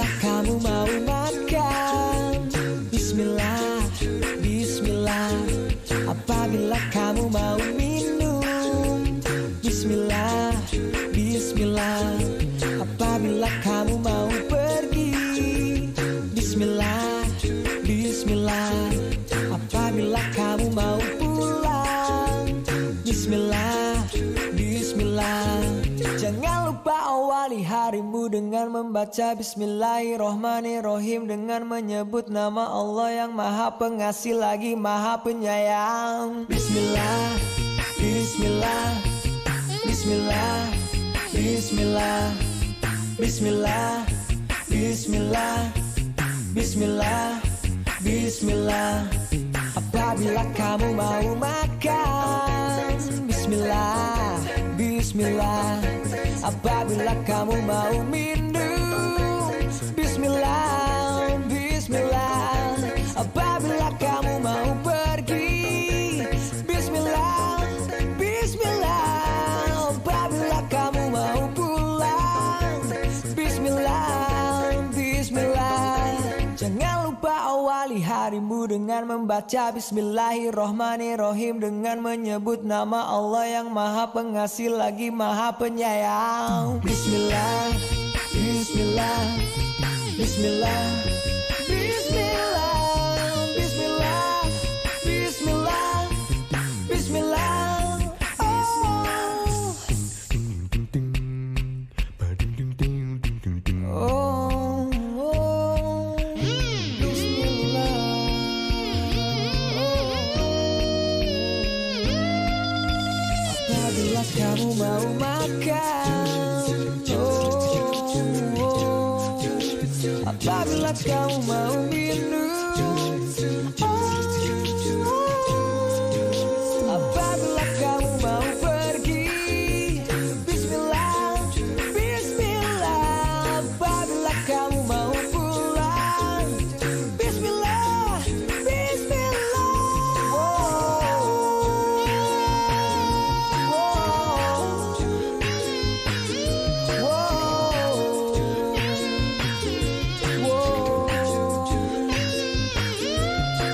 Apabila kamu mau makan, Bismillah, Bismillah. Apabila kamu mau minum, Bismillah, Bismillah. Apabila kamu mau pergi, Bismillah, Bismillah. Apabila kamu mau pulang, Bismillah, Bismillah. Jangan lupa awali harimu dengan membaca Bismillahirrohmanirrohim, dengan menyebut nama Allah yang Maha Pengasih lagi Maha Penyayang. Bismillah, Bismillah, Bismillah, Bismillah, Bismillah, Bismillah, Bismillah, Bismillah. Apabila kamu mau makan, Bismillah, Bismillah. Apabila kamu mau minum, Bismillah, Bismillah. Apabila kamu mau pergi, Bismillah, Bismillah. Apabila kamu mau pulang, Bismillah, Bismillah. Jangan lupa awali harimu dengan membaca Bismillahirrohmanirrohim, dengan menyebut nama Allah yang Maha Pengasih lagi Maha Penyayang. Bismillah, Bismillah, Bismillah, Bismillah, Bismillah, Bismillah, Bismillah. Oh, oh, Bismillah. Apabila kamu mau makan, apabila kamu mau minum, apabila kamu mau pergi, Bismillah, Bismillah. Apabila kamu mau pulang, Bismillah, Bismillah.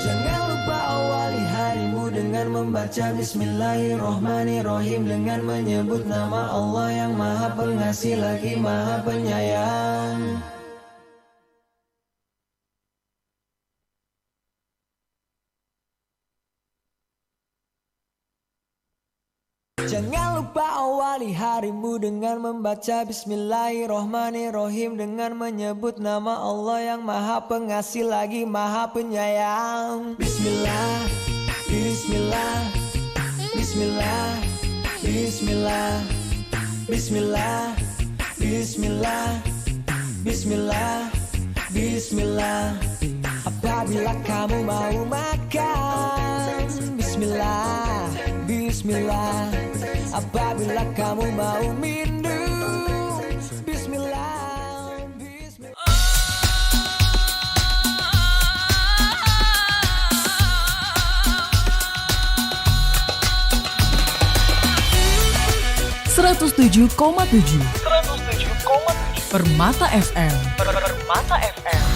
Jangan lupa awali harimu dengan membaca Bismillahirrohmanirrohim, dengan menyebut nama Allah yang Maha Pengasih lagi Maha Penyayang. Jangan lupa awali harimu dengan membaca Bismillahirrohmanirrohim, dengan menyebut nama Allah yang Maha Pengasih lagi Maha Penyayang. Bismillah, Bismillah, Bismillah, Bismillah, Bismillah, Bismillah, Bismillah, Bismillah. Apabila kamu mau makan, Bismillah, Bismillah. Apabila kamu mau minum, Bismillah, Bismillah. 107,7 Permata FM. Permata FM.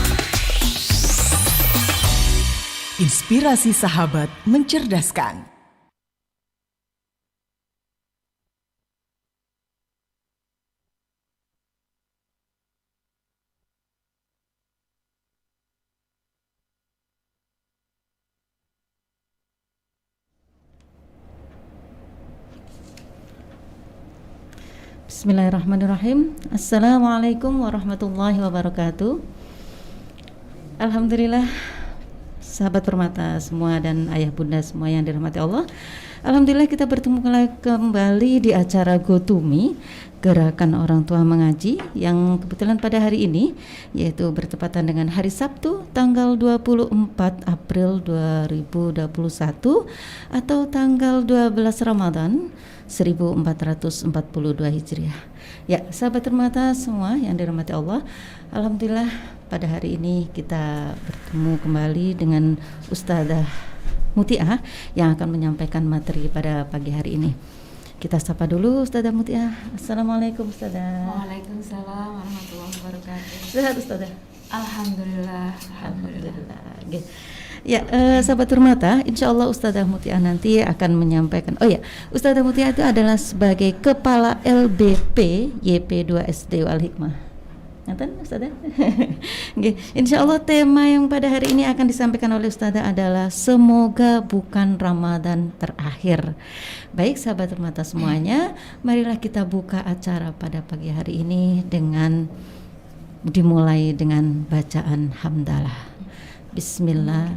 Inspirasi sahabat mencerdaskan. Bismillahirrahmanirrahim. Assalamualaikum warahmatullahi wabarakatuh. Alhamdulillah, sahabat Permata semua dan ayah bunda semua yang dirahmati Allah. Alhamdulillah kita bertemu kembali di acara GoToMe, Gerakan Orang Tua Mengaji, yang kebetulan pada hari ini yaitu bertepatan dengan hari Sabtu tanggal 24 April 2021 atau tanggal 12 Ramadan 1442 Hijriah. Ya, sahabat Permata semua yang dirahmati Allah, alhamdulillah pada hari ini kita bertemu kembali dengan Ustadzah Mutiah yang akan menyampaikan materi pada pagi hari ini. Kita sapa dulu Ustazah Mutia. Assalamualaikum Ustazah. Waalaikumsalam warahmatullahi wabarakatuh. Sehat Ustazah? Alhamdulillah. Oke. Ya, sahabat Permata, insya Allah Ustazah Mutia nanti akan menyampaikan. Oh ya, Ustazah Mutia itu adalah sebagai Kepala LBP YP2SD Al Hikmah. Ngaten Ustazah? Oke, insya Allah tema yang pada hari ini akan disampaikan oleh Ustazah adalah semoga bukan Ramadan terakhir. Baik sahabat Permata semuanya, marilah kita buka acara pada pagi hari ini dengan dimulai dengan bacaan hamdalah. Bismillah.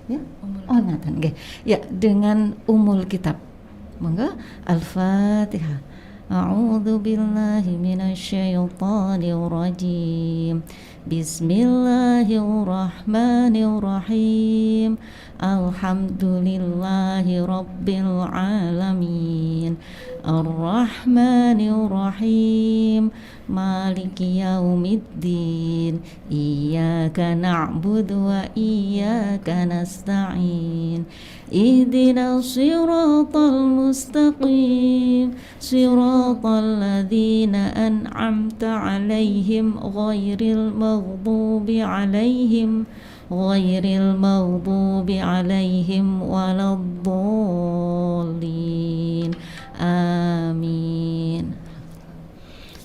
Ya? Oh ngatan nggih. Ya, dengan umul kitab. Monggo Al-Fatihah. A'udzu billahi minasyaitonir rajim. Bismillahirrahmanirrahim. Alhamdulillahi rabbil alamin. Ar-Rahmanir-Rahim. Maliki yaumiddin. Iyyaka na'budu wa iyyaka nasta'in. Ihdinas siratal mustaqim. Siratal ladzina an'amta 'alaihim ghairil maghdubi 'alaihim waladdallin. Amin.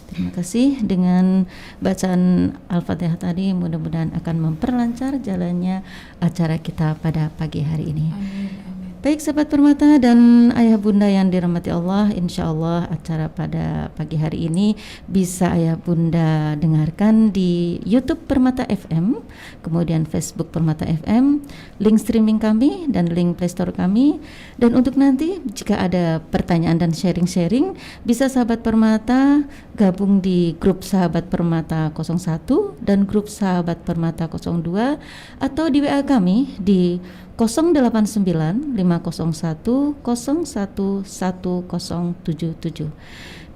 Terima kasih. Dengan bacaan Al-Fatihah tadi mudah-mudahan akan memperlancar jalannya acara kita pada pagi hari ini. Amin. Baik sahabat Permata dan ayah bunda yang dirahmati Allah, insya Allah acara pada pagi hari ini bisa ayah bunda dengarkan di YouTube Permata FM, kemudian Facebook Permata FM, link streaming kami dan link Playstore kami. Dan untuk nanti jika ada pertanyaan dan sharing-sharing, bisa sahabat Permata gabung di grup Sahabat Permata 01 dan grup Sahabat Permata 02 atau di WA kami di 089 501 011077.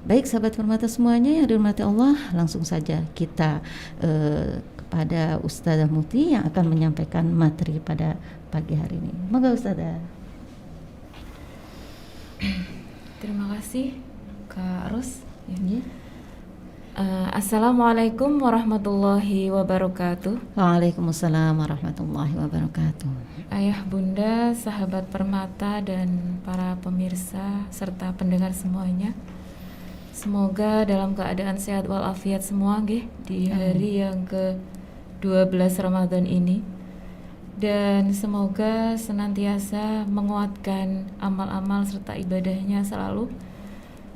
Baik sahabat Permata semuanya yang dirahmati Allah, langsung saja kita kepada Ustazah Muti yang akan menyampaikan materi pada pagi hari ini. Monggo Ustazah. Terima kasih Kak Ros. Ya. Assalamualaikum warahmatullahi wabarakatuh. Waalaikumsalam warahmatullahi wabarakatuh. Ayah bunda, sahabat Permata dan para pemirsa serta pendengar semuanya, semoga dalam keadaan sehat walafiat semua nggih di hari yang ke-12 Ramadan ini. Dan semoga senantiasa menguatkan amal-amal serta ibadahnya selalu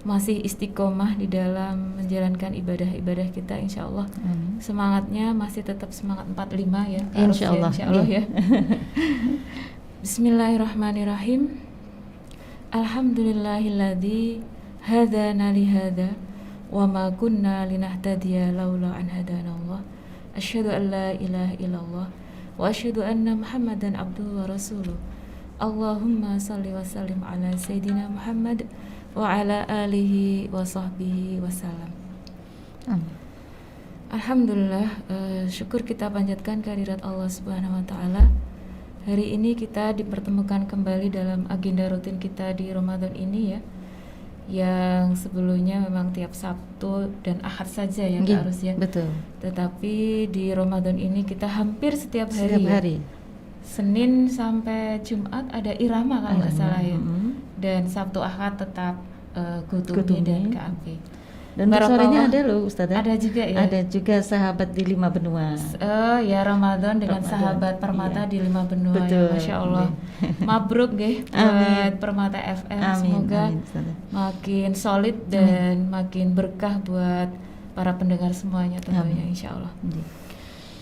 masih istiqomah di dalam menjalankan ibadah-ibadah kita, insya Allah. Semangatnya masih tetap semangat 45 ya, Insya Allah ya. Bismillahirrahmanirrahim. Alhamdulillahilladzi hadana lihada wa ma kunna linahtadiya laula an hadanallah. Asyhadu an la ilaha illallah wa asyhadu anna Muhammadan abduhu wa rasuluh. Allahumma salli wa sallim ala sayyidina Muhammad wa ala alihi wa sahbihi wasallam. Alhamdulillah, syukur kita panjatkan kehadirat Allah Subhanahu wa taala. Hari ini kita dipertemukan kembali dalam agenda rutin kita di Ramadan ini ya. Yang sebelumnya memang tiap Sabtu dan Ahad saja ya Kak Arus ya. Betul. Tetapi di Ramadan ini kita hampir setiap hari. Senin sampai Jumat ada irama kalau nggak salah ya. Dan Sabtu Ahad tetap Gutumi dan KAP. Dan sorenya ada loh Ustazah. Ada juga ya. Ada juga sahabat di 5 benua. Ya Ramadan dengan sahabat Permata di 5 benua. Betul. Ya, Masya Allah. Mabruk nggih buat Permata FM. Semoga makin solid dan makin berkah buat para pendengar semuanya tentunya, insya Allah.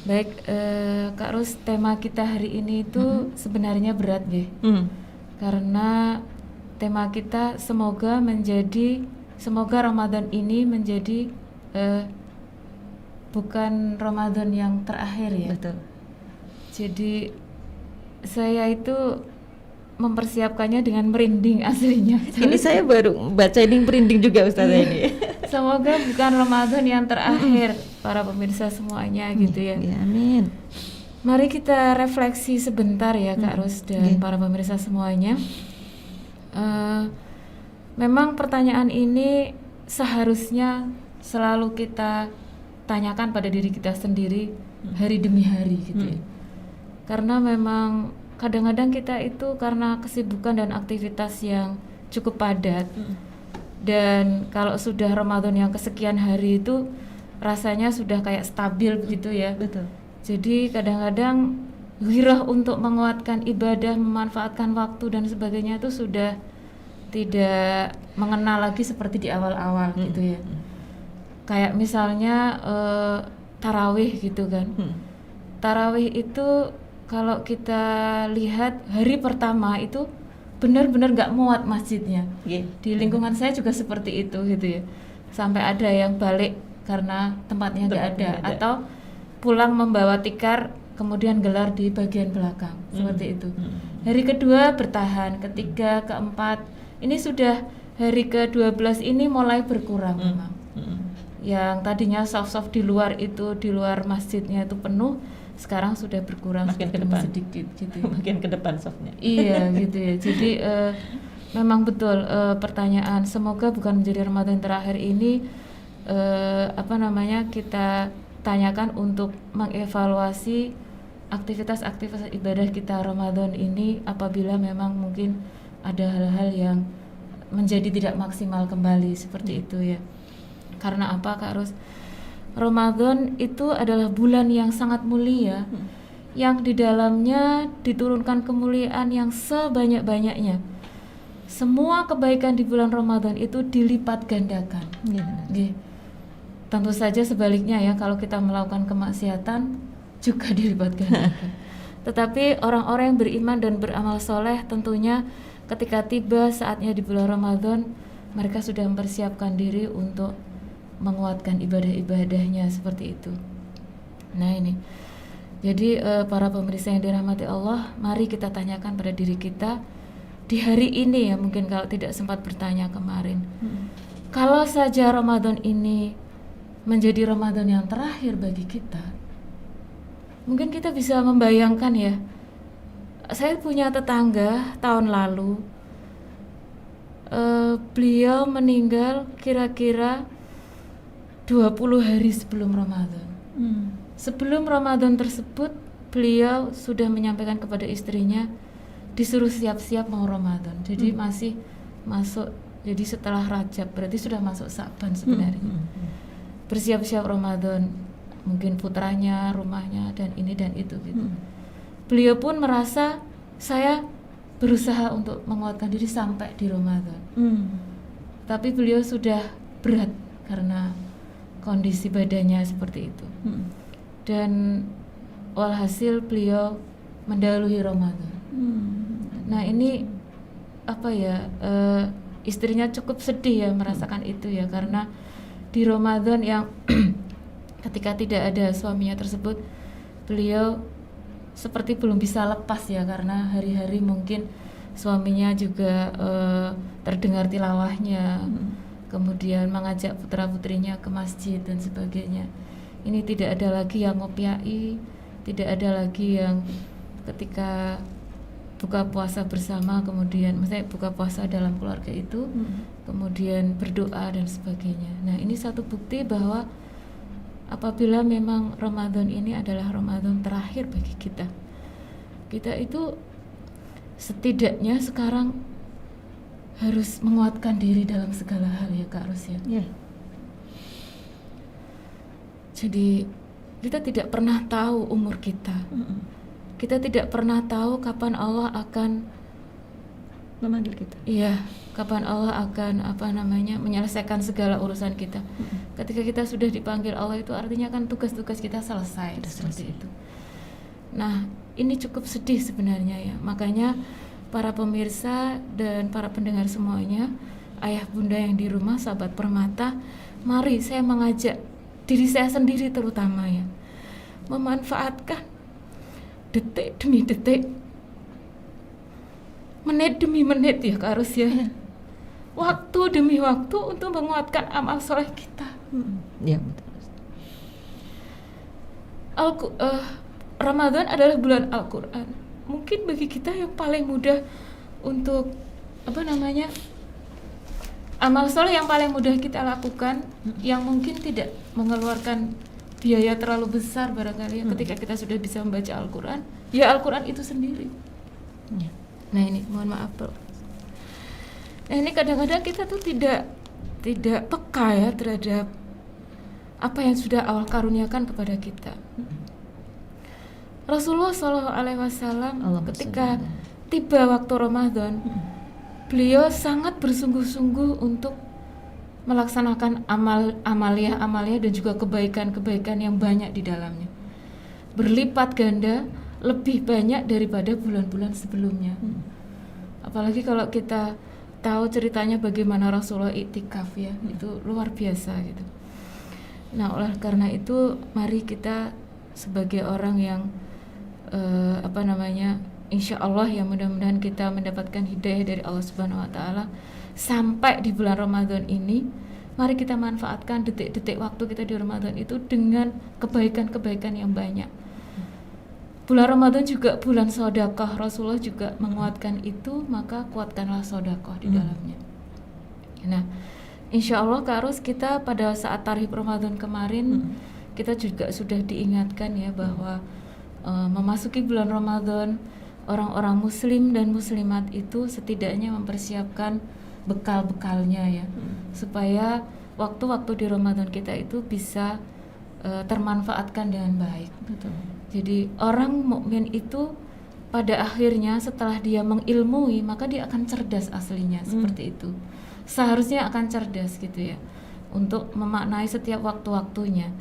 Baik, Kak Rus, tema kita hari ini itu sebenarnya berat nggih. Karena tema kita semoga Ramadan ini menjadi bukan Ramadan yang terakhir ya. Betul. Jadi saya itu mempersiapkannya dengan merinding aslinya. Ini saya baru baca ini merinding juga Ustazah ini. Semoga bukan Ramadan yang terakhir para pemirsa semuanya gitu ya. Ya, amin. Mari kita refleksi sebentar ya Kak Rus dan para pemirsa semuanya. Memang pertanyaan ini seharusnya selalu kita tanyakan pada diri kita sendiri hari demi hari gitu ya. Karena memang kadang-kadang kita itu karena kesibukan dan aktivitas yang cukup padat. Dan kalau sudah Ramadan yang kesekian hari itu rasanya sudah kayak stabil begitu ya. Betul. Jadi kadang-kadang gairah untuk menguatkan ibadah, memanfaatkan waktu dan sebagainya itu sudah tidak mengenal lagi seperti di awal-awal gitu ya. Kayak misalnya tarawih gitu kan. Tarawih itu kalau kita lihat hari pertama itu benar-benar nggak muat masjidnya. Di lingkungan saya juga seperti itu gitu ya. Sampai ada yang balik karena tempatnya nggak ada, atau pulang membawa tikar kemudian gelar di bagian belakang seperti itu. Hari kedua bertahan, ketiga, keempat, ini sudah hari ke-12 ini mulai berkurang memang. Yang tadinya soft-soft di luar masjidnya itu penuh, sekarang sudah berkurang makin ke depan sedikit gitu ya. Makin ke depan softnya. Iya gitu ya. Jadi memang betul pertanyaan, semoga bukan menjadi Ramadan terakhir ini kita tanyakan untuk mengevaluasi aktivitas-aktivitas ibadah kita Ramadan ini apabila memang mungkin ada hal-hal yang menjadi tidak maksimal kembali seperti itu ya. Karena apa Kak Ros? Ramadan itu adalah bulan yang sangat mulia, yang di dalamnya diturunkan kemuliaan yang sebanyak-banyaknya. Semua kebaikan di bulan Ramadan itu dilipat gandakan. Tentu saja sebaliknya ya, kalau kita melakukan kemaksiatan juga dilipat gandakan. Tetapi orang-orang yang beriman dan beramal soleh tentunya ketika tiba saatnya di bulan Ramadan, mereka sudah mempersiapkan diri untuk menguatkan ibadah-ibadahnya seperti itu. Nah ini, jadi para pemirsa yang dirahmati Allah, mari kita tanyakan pada diri kita di hari ini ya, mungkin kalau tidak sempat bertanya kemarin. Kalau saja Ramadan ini menjadi Ramadan yang terakhir bagi kita, mungkin kita bisa membayangkan ya. Saya punya tetangga tahun lalu, beliau meninggal kira-kira 20 hari sebelum Ramadan. Sebelum Ramadan tersebut, beliau sudah menyampaikan kepada istrinya disuruh siap-siap mau Ramadan. Jadi masih masuk, jadi setelah Rajab berarti sudah masuk Sa'ban sebenarnya. Bersiap-siap Ramadan, mungkin putranya, rumahnya dan ini dan itu gitu. Beliau pun merasa saya berusaha untuk menguatkan diri sampai di Ramadan. Tapi beliau sudah berat karena kondisi badannya seperti itu. Dan walhasil beliau mendahului Ramadan. Nah ini istrinya cukup sedih ya merasakan itu ya, karena di Ramadan yang ketika tidak ada suaminya tersebut, beliau seperti belum bisa lepas ya, karena hari-hari mungkin suaminya juga terdengar tilawahnya, kemudian mengajak putra-putrinya ke masjid dan sebagainya. Ini tidak ada lagi yang ngopiai, tidak ada lagi yang ketika buka puasa bersama, kemudian misalnya buka puasa dalam keluarga itu, kemudian berdoa dan sebagainya. Nah ini satu bukti bahwa apabila memang Ramadan ini adalah Ramadan terakhir bagi kita, kita itu setidaknya sekarang harus menguatkan diri dalam segala hal ya Kak Ros ya. Jadi kita tidak pernah tahu umur kita. Kita tidak pernah tahu kapan Allah akan memanggil kita. Iya, kapan Allah akan menyelesaikan segala urusan kita. Ketika kita sudah dipanggil Allah itu artinya kan tugas-tugas kita selesai, seperti itu. Nah, ini cukup sedih sebenarnya ya. Makanya para pemirsa dan para pendengar semuanya, ayah bunda yang di rumah, sahabat permata, mari saya mengajak diri saya sendiri terutama ya, memanfaatkan detik demi detik, menit demi menit ya Kak Ros ya, waktu demi waktu untuk menguatkan amal soleh kita. Ya betul. Ramadan adalah bulan Al-Quran. Mungkin bagi kita yang paling mudah untuk amal soleh yang paling mudah kita lakukan, yang mungkin tidak mengeluarkan biaya terlalu besar barangkali ya, ketika kita sudah bisa membaca Al-Quran, ya Al-Quran itu sendiri. Nah ini mohon maaf bro. Nah ini kadang-kadang kita tuh tidak peka ya terhadap apa yang sudah Allah karuniakan kepada kita. Rasulullah SAW ketika tiba waktu Ramadan, beliau sangat bersungguh-sungguh untuk melaksanakan amaliyah dan juga kebaikan-kebaikan yang banyak di dalamnya, berlipat ganda, lebih banyak daripada bulan-bulan sebelumnya. Apalagi kalau kita tahu ceritanya bagaimana Rasulullah iktikaf ya, itu luar biasa gitu. Nah oleh karena itu mari kita sebagai orang yang insya Allah ya mudah-mudahan kita mendapatkan hidayah dari Allah Subhanahu Wa Taala sampai di bulan Ramadan ini. Mari kita manfaatkan detik-detik waktu kita di Ramadan itu dengan kebaikan-kebaikan yang banyak. Bulan Ramadan juga bulan sedekah, Rasulullah juga menguatkan itu, maka kuatkanlah sedekah di dalamnya. Nah, insya Allah Kak Ros, kita pada saat tarikh Ramadan kemarin kita juga sudah diingatkan ya bahwa memasuki bulan Ramadan, orang-orang muslim dan muslimat itu setidaknya mempersiapkan bekal-bekalnya ya, supaya waktu-waktu di Ramadan kita itu bisa termanfaatkan dengan baik. Betul. Jadi orang mukmin itu pada akhirnya setelah dia mengilmui, maka dia akan cerdas aslinya, seperti itu. Seharusnya akan cerdas gitu ya, untuk memaknai setiap waktu-waktunya.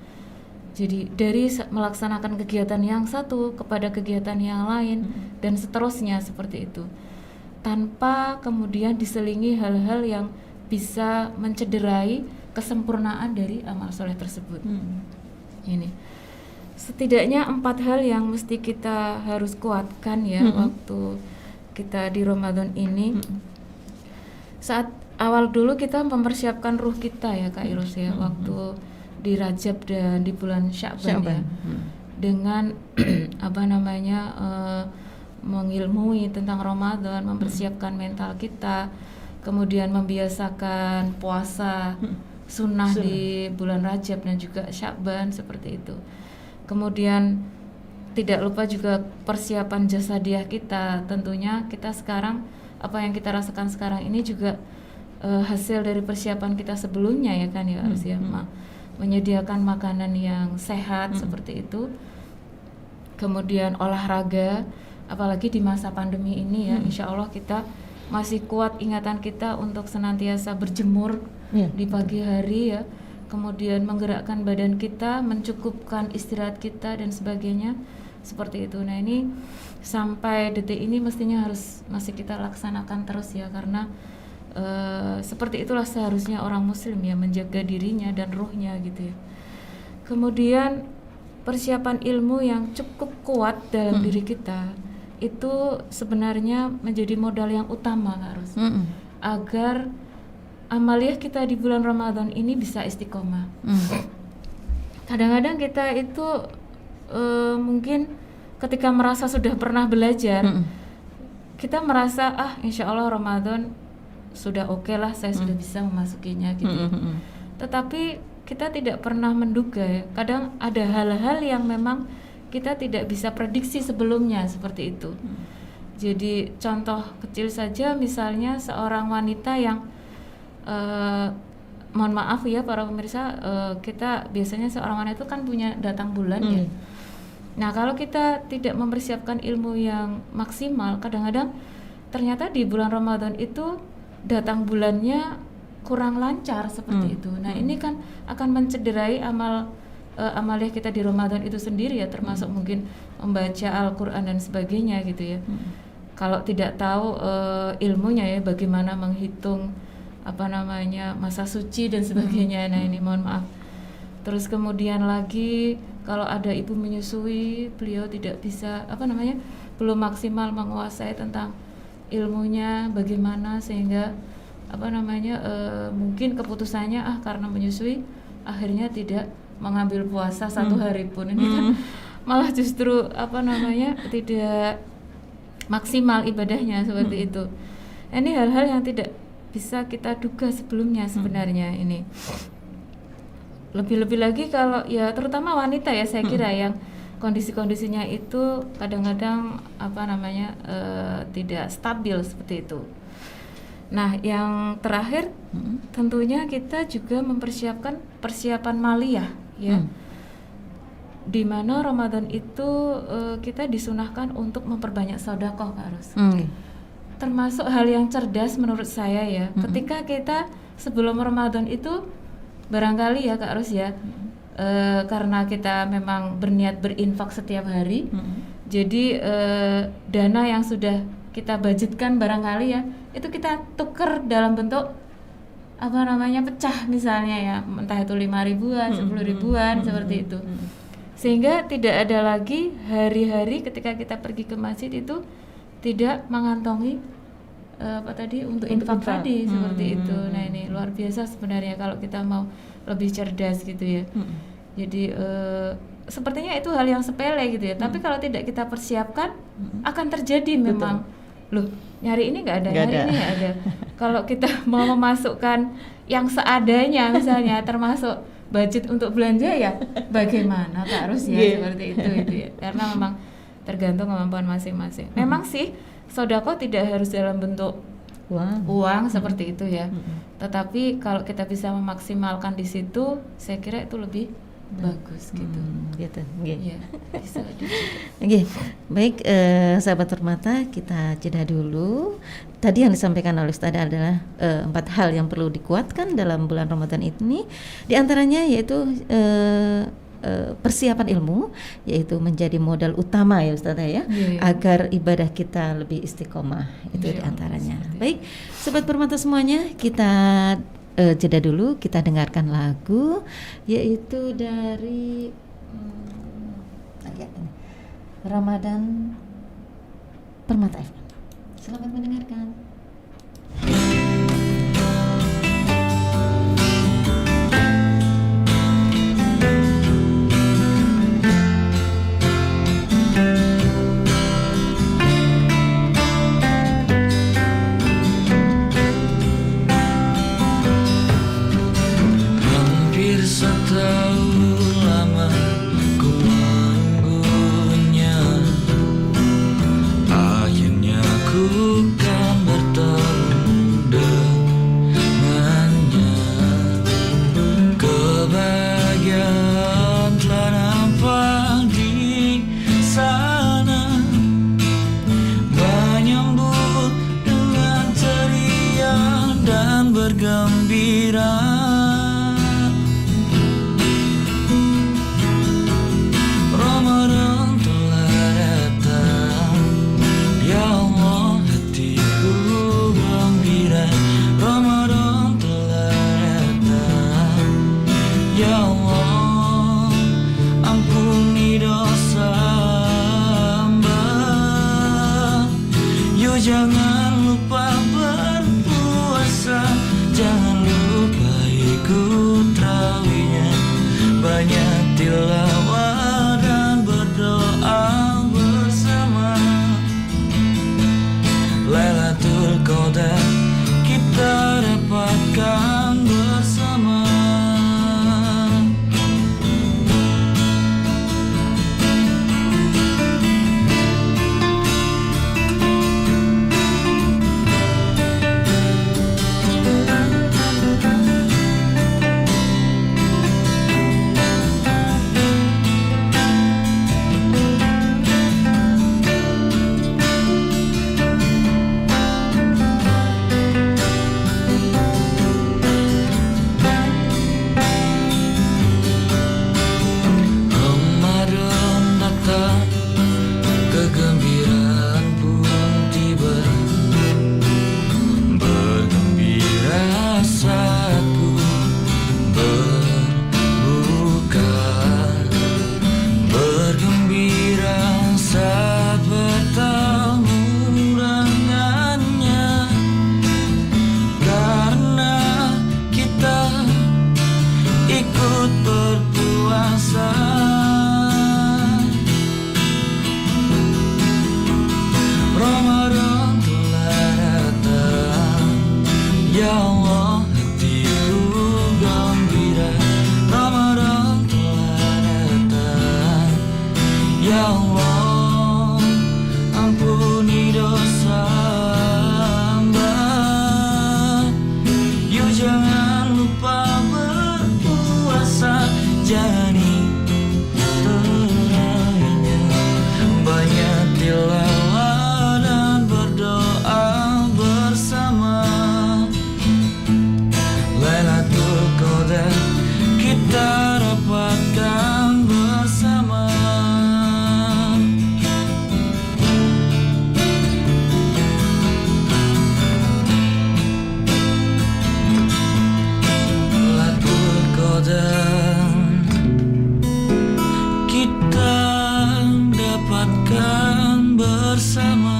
Jadi dari melaksanakan kegiatan yang satu kepada kegiatan yang lain dan seterusnya seperti itu, tanpa kemudian diselingi hal-hal yang bisa mencederai kesempurnaan dari amal soleh tersebut. Ini setidaknya 4 hal yang mesti kita harus kuatkan ya waktu kita di Ramadan ini. Saat awal dulu kita mempersiapkan ruh kita ya Kak Iros ya, waktu di Rajab dan di bulan Sya'ban. Ya, dengan mengilmui tentang Ramadan, mempersiapkan mental kita, kemudian membiasakan puasa sunnah di bulan Rajab dan juga Sya'ban seperti itu. Kemudian tidak lupa juga persiapan jasadiah kita. Tentunya kita sekarang, apa yang kita rasakan sekarang ini juga hasil dari persiapan kita sebelumnya ya kan ya, harus ya menyediakan makanan yang sehat seperti itu. Kemudian olahraga, apalagi di masa pandemi ini ya, insya Allah kita masih kuat ingatan kita untuk senantiasa berjemur di pagi hari ya, kemudian menggerakkan badan kita, mencukupkan istirahat kita dan sebagainya seperti itu. Nah ini sampai detik ini mestinya harus masih kita laksanakan terus ya, karena seperti itulah seharusnya orang muslim ya, menjaga dirinya dan ruhnya gitu ya. Kemudian persiapan ilmu yang cukup kuat dalam diri kita itu sebenarnya menjadi modal yang utama harus agar amaliyah kita di bulan Ramadan ini bisa istiqomah. Kadang-kadang kita itu mungkin ketika merasa sudah pernah belajar, kita merasa insya Allah Ramadan sudah oke lah, saya sudah bisa memasukinya gitu. Tetapi kita tidak pernah menduga ya, kadang ada hal-hal yang memang kita tidak bisa prediksi sebelumnya seperti itu. Jadi contoh kecil saja, misalnya seorang wanita yang mohon maaf ya para pemirsa, kita biasanya seorang wanita itu kan punya datang bulan ya. Nah kalau kita tidak mempersiapkan ilmu yang maksimal, kadang-kadang ternyata di bulan Ramadan itu datang bulannya kurang lancar seperti itu. Nah ini kan akan mencederai amaliyah kita di Ramadan itu sendiri ya, termasuk mungkin membaca Al-Quran dan sebagainya gitu ya. Kalau tidak tahu ilmunya ya, bagaimana menghitung masa suci dan sebagainya. Nah ini mohon maaf. Terus kemudian lagi kalau ada ibu menyusui, beliau tidak bisa belum maksimal menguasai tentang ilmunya bagaimana, sehingga mungkin keputusannya karena menyusui akhirnya tidak mengambil puasa 1 hari pun. Ini kan malah justru tidak maksimal ibadahnya seperti itu. Ini hal-hal yang tidak bisa kita duga sebelumnya sebenarnya ini. Lebih-lebih lagi kalau ya terutama wanita ya saya kira yang kondisi-kondisinya itu kadang-kadang tidak stabil seperti itu. Nah, yang terakhir tentunya kita juga mempersiapkan persiapan maliyah ya. Di mana Ramadan itu kita disunahkan untuk memperbanyak sedekah Kak Ros. Termasuk hal yang cerdas menurut saya ya. Ketika kita sebelum Ramadan itu barangkali ya Kak Ros ya, karena kita memang berniat berinfak setiap hari, jadi dana yang sudah kita budgetkan barangkali ya, itu kita tuker dalam bentuk pecah misalnya ya, entah itu 5 ribuan, 10 ribuan seperti itu. Sehingga tidak ada lagi hari-hari ketika kita pergi ke masjid itu tidak mengantongi untuk infak tadi seperti itu. Nah, ini luar biasa sebenarnya kalau kita mau lebih cerdas gitu ya. Jadi sepertinya itu hal yang sepele gitu ya. Tapi kalau tidak kita persiapkan akan terjadi memang. Loh, nyari ini nggak ada, nyari ini nggak ada. Kalau kita mau memasukkan yang seadanya misalnya termasuk budget untuk belanja ya bagaimana Kak Ros ya seperti itu ya. Karena memang tergantung kemampuan masing-masing. Memang sih sedekah tidak harus dalam bentuk uang seperti itu ya. Tetapi kalau kita bisa memaksimalkan di situ, saya kira itu lebih bagus gitu. Iya. Bisa Baik, sahabat Permata, kita jeda dulu. Tadi yang disampaikan oleh Ustaz adalah 4 hal yang perlu dikuatkan dalam bulan Ramadan ini. Di antaranya yaitu persiapan ilmu, yaitu menjadi modal utama ya Ustaz ya, agar ibadah kita lebih istiqomah. Itu di antaranya. Baik, sahabat Permata semuanya, kita jeda dulu, kita dengarkan lagu yaitu dari Ramadan Permata FM. Selamat mendengarkan. menjadi terakhirnya. Banyak tilawah dan berdoa bersama. Lailatul Qadar kita dapatkan bersama. Lailatul Qadar kita dapatkan bersama.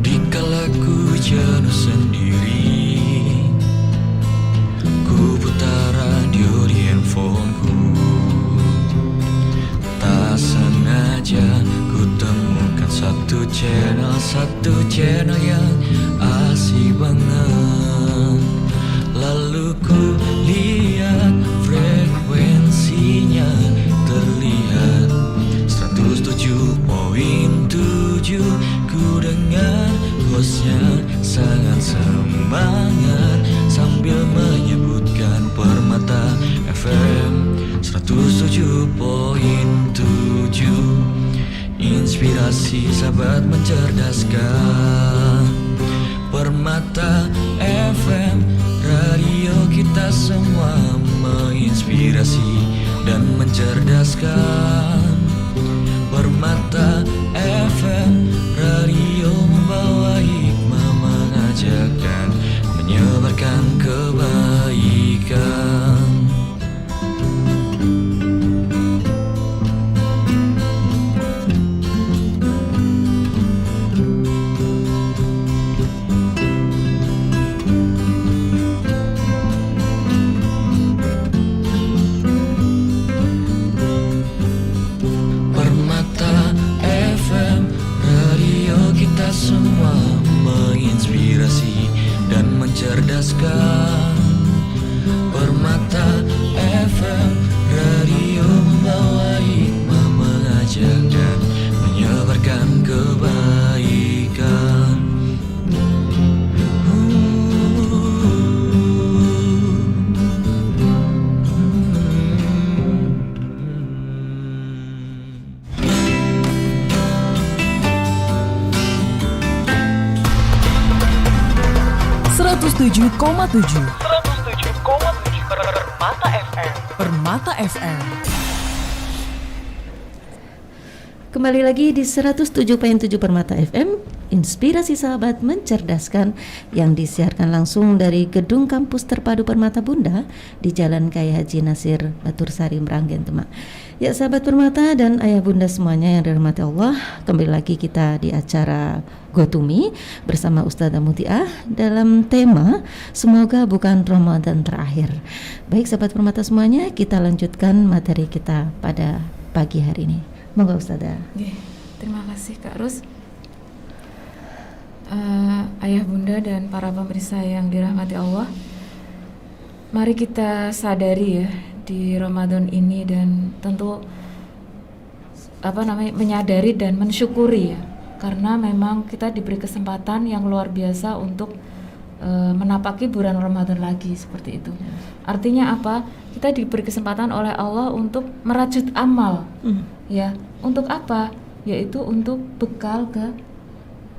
Dikala ku jenuh sendiri, ku putar radio di handphoneku. Tak sengaja ku temukan satu channel yang asik banget. Lalu ku lihat frekuensinya terlihat 107.7. Ku dengar hostnya sangat semangat sambil menyebutkan Permata FM 107.7. Inspirasi sahabat mencerdaskan. Permata FM, radio kita semua menginspirasi dan mencerdaskan. Permata FM, radio membawa hikmah, mengajarkan, menyebarkan kebaikan. Permata FM, radio kita semua menginspirasi dan mencerdaskan. Permata FM, radio membawa hikmah, mengajak dan menyebarkan kebaikan. Tujuh koma tujuh. Permata FM. Permata FM. Kembali lagi di 107.7 Permata FM, Inspirasi Sahabat Mencerdaskan, yang disiarkan langsung dari Gedung Kampus Terpadu Permata Bunda di Jalan Kiai Haji Nasir, Batursari, Meranggen, Demak. Ya sahabat Permata dan ayah bunda semuanya yang dirahmati Allah, kembali lagi kita di acara Gotumi bersama Ustazah Mutiah dalam tema Semoga Bukan Ramadan Terakhir. Baik sahabat Permata semuanya, kita lanjutkan materi kita pada pagi hari ini. Monggo Ustazah. Terima kasih Kak Rus. Ayah bunda dan para pemirsa yang dirahmati Allah, mari kita sadari ya di Ramadan ini, dan tentu menyadari dan mensyukuri ya, karena memang kita diberi kesempatan yang luar biasa untuk menapaki bulan Ramadan lagi, seperti itu. Artinya apa? Kita diberi kesempatan oleh Allah untuk merajut amal. Ya, untuk apa? Yaitu untuk bekal ke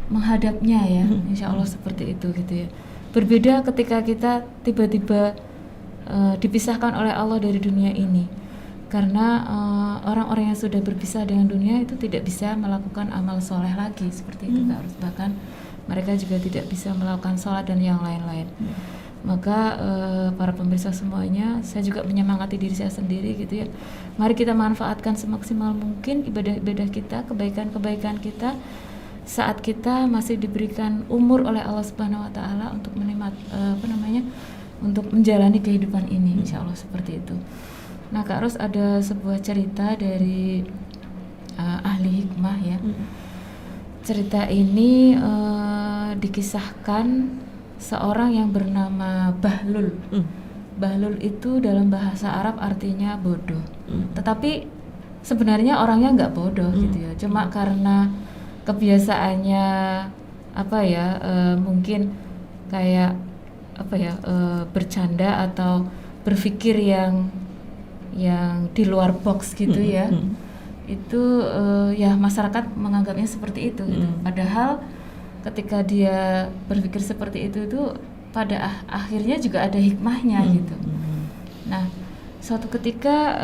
menghadapnya ya, insya Allah seperti itu gitu ya. Berbeda ketika kita tiba-tiba dipisahkan oleh Allah dari dunia ini, karena orang-orang yang sudah berpisah dengan dunia itu tidak bisa melakukan amal soleh lagi, seperti itu Kak Rus. Bahkan mereka juga tidak bisa melakukan sholat dan yang lain-lain. Maka para pemirsa semuanya, saya juga menyemangati diri saya sendiri gitu ya. Mari kita manfaatkan semaksimal mungkin ibadah-ibadah kita, kebaikan-kebaikan kita saat kita masih diberikan umur oleh Allah Subhanahu wa taala untuk untuk menjalani kehidupan ini, insya Allah seperti itu. Nah Kak Ros, ada sebuah cerita dari ahli hikmah ya. Cerita ini dikisahkan seorang yang bernama Bahlul. Bahlul itu dalam bahasa Arab artinya bodoh. Tetapi sebenarnya orangnya nggak bodoh gitu ya. Cuma karena kebiasaannya mungkin kayak bercanda atau berpikir yang di luar box gitu ya. Itu ya masyarakat menganggapnya seperti itu gitu. Padahal ketika dia berpikir seperti itu pada akhirnya juga ada hikmahnya gitu. Nah, suatu ketika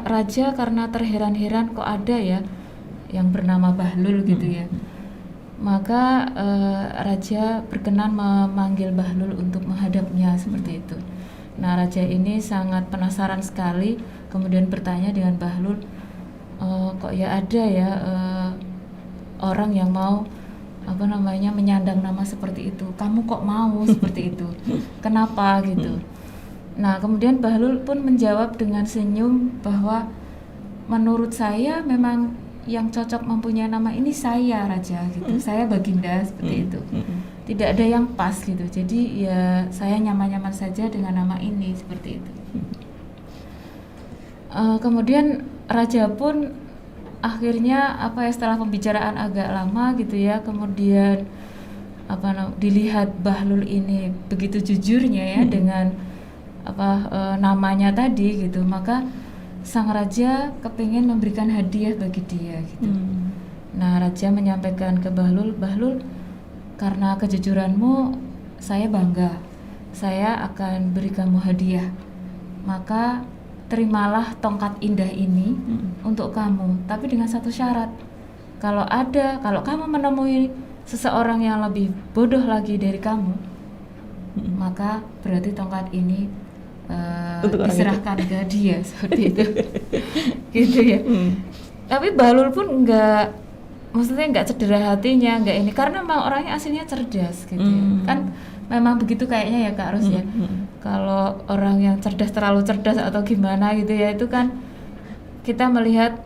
raja karena terheran-heran kok ada ya yang bernama Bahlul gitu ya. Maka raja berkenan memanggil Bahlul untuk menghadapnya seperti itu. Nah, raja ini sangat penasaran sekali, kemudian bertanya dengan Bahlul, kok ya ada ya orang yang mau menyandang nama seperti itu. Kamu kok mau seperti itu? Kenapa gitu? Nah, kemudian Bahlul pun menjawab dengan senyum bahwa menurut saya memang yang cocok mempunyai nama ini saya raja gitu. Saya Baginda seperti itu. Tidak ada yang pas gitu. Jadi ya saya nyaman-nyaman saja dengan nama ini seperti itu. Kemudian raja pun akhirnya setelah pembicaraan agak lama gitu ya, kemudian dilihat Bahlul ini begitu jujurnya ya dengan namanya tadi gitu, maka sang raja kepingin memberikan hadiah bagi dia gitu. Nah, raja menyampaikan ke Bahlul, karena kejujuranmu saya bangga, saya akan beri kamu hadiah, maka terimalah tongkat indah ini untuk kamu, tapi dengan satu syarat. Kalau kamu menemui seseorang yang lebih bodoh lagi dari kamu, maka berarti tongkat ini diserahkan ke dia seperti itu. Gitu ya. Tapi Bahlul pun nggak cedera hatinya, nggak ini, karena memang orangnya aslinya cerdas gitu ya. Kan memang begitu kayaknya ya Kak Ros ya. Kalau orang yang terlalu cerdas atau gimana gitu ya, itu kan kita melihat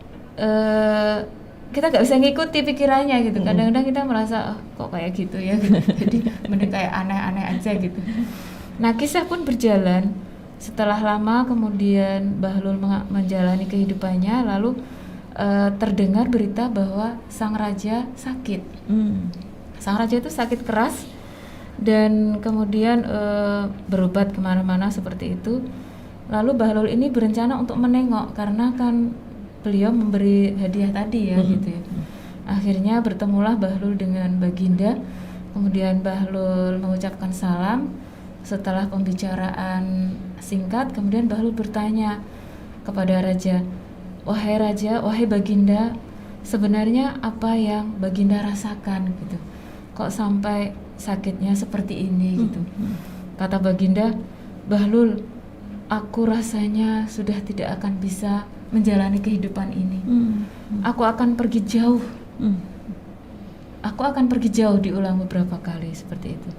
kita nggak bisa ngikuti pikirannya gitu. Kadang-kadang kita merasa kok kayak gitu ya gitu. Jadi mending kayak aneh-aneh aja gitu. Nah, kisah pun berjalan. Setelah lama kemudian Bahlul menjalani kehidupannya, lalu terdengar berita bahwa sang raja sakit. Sang raja itu sakit keras dan kemudian berobat kemana-mana seperti itu. Lalu Bahlul ini berencana untuk menengok karena kan beliau memberi hadiah tadi ya gitu ya. Akhirnya bertemulah Bahlul dengan Baginda. Kemudian Bahlul mengucapkan salam. Setelah pembicaraan singkat, kemudian Bahlul bertanya kepada raja, wahai Baginda, sebenarnya apa yang Baginda rasakan gitu? Kok sampai sakitnya seperti ini gitu? Kata Baginda, Bahlul, aku rasanya sudah tidak akan bisa menjalani kehidupan ini. Aku akan pergi jauh. Aku akan pergi jauh, diulang beberapa kali seperti itu.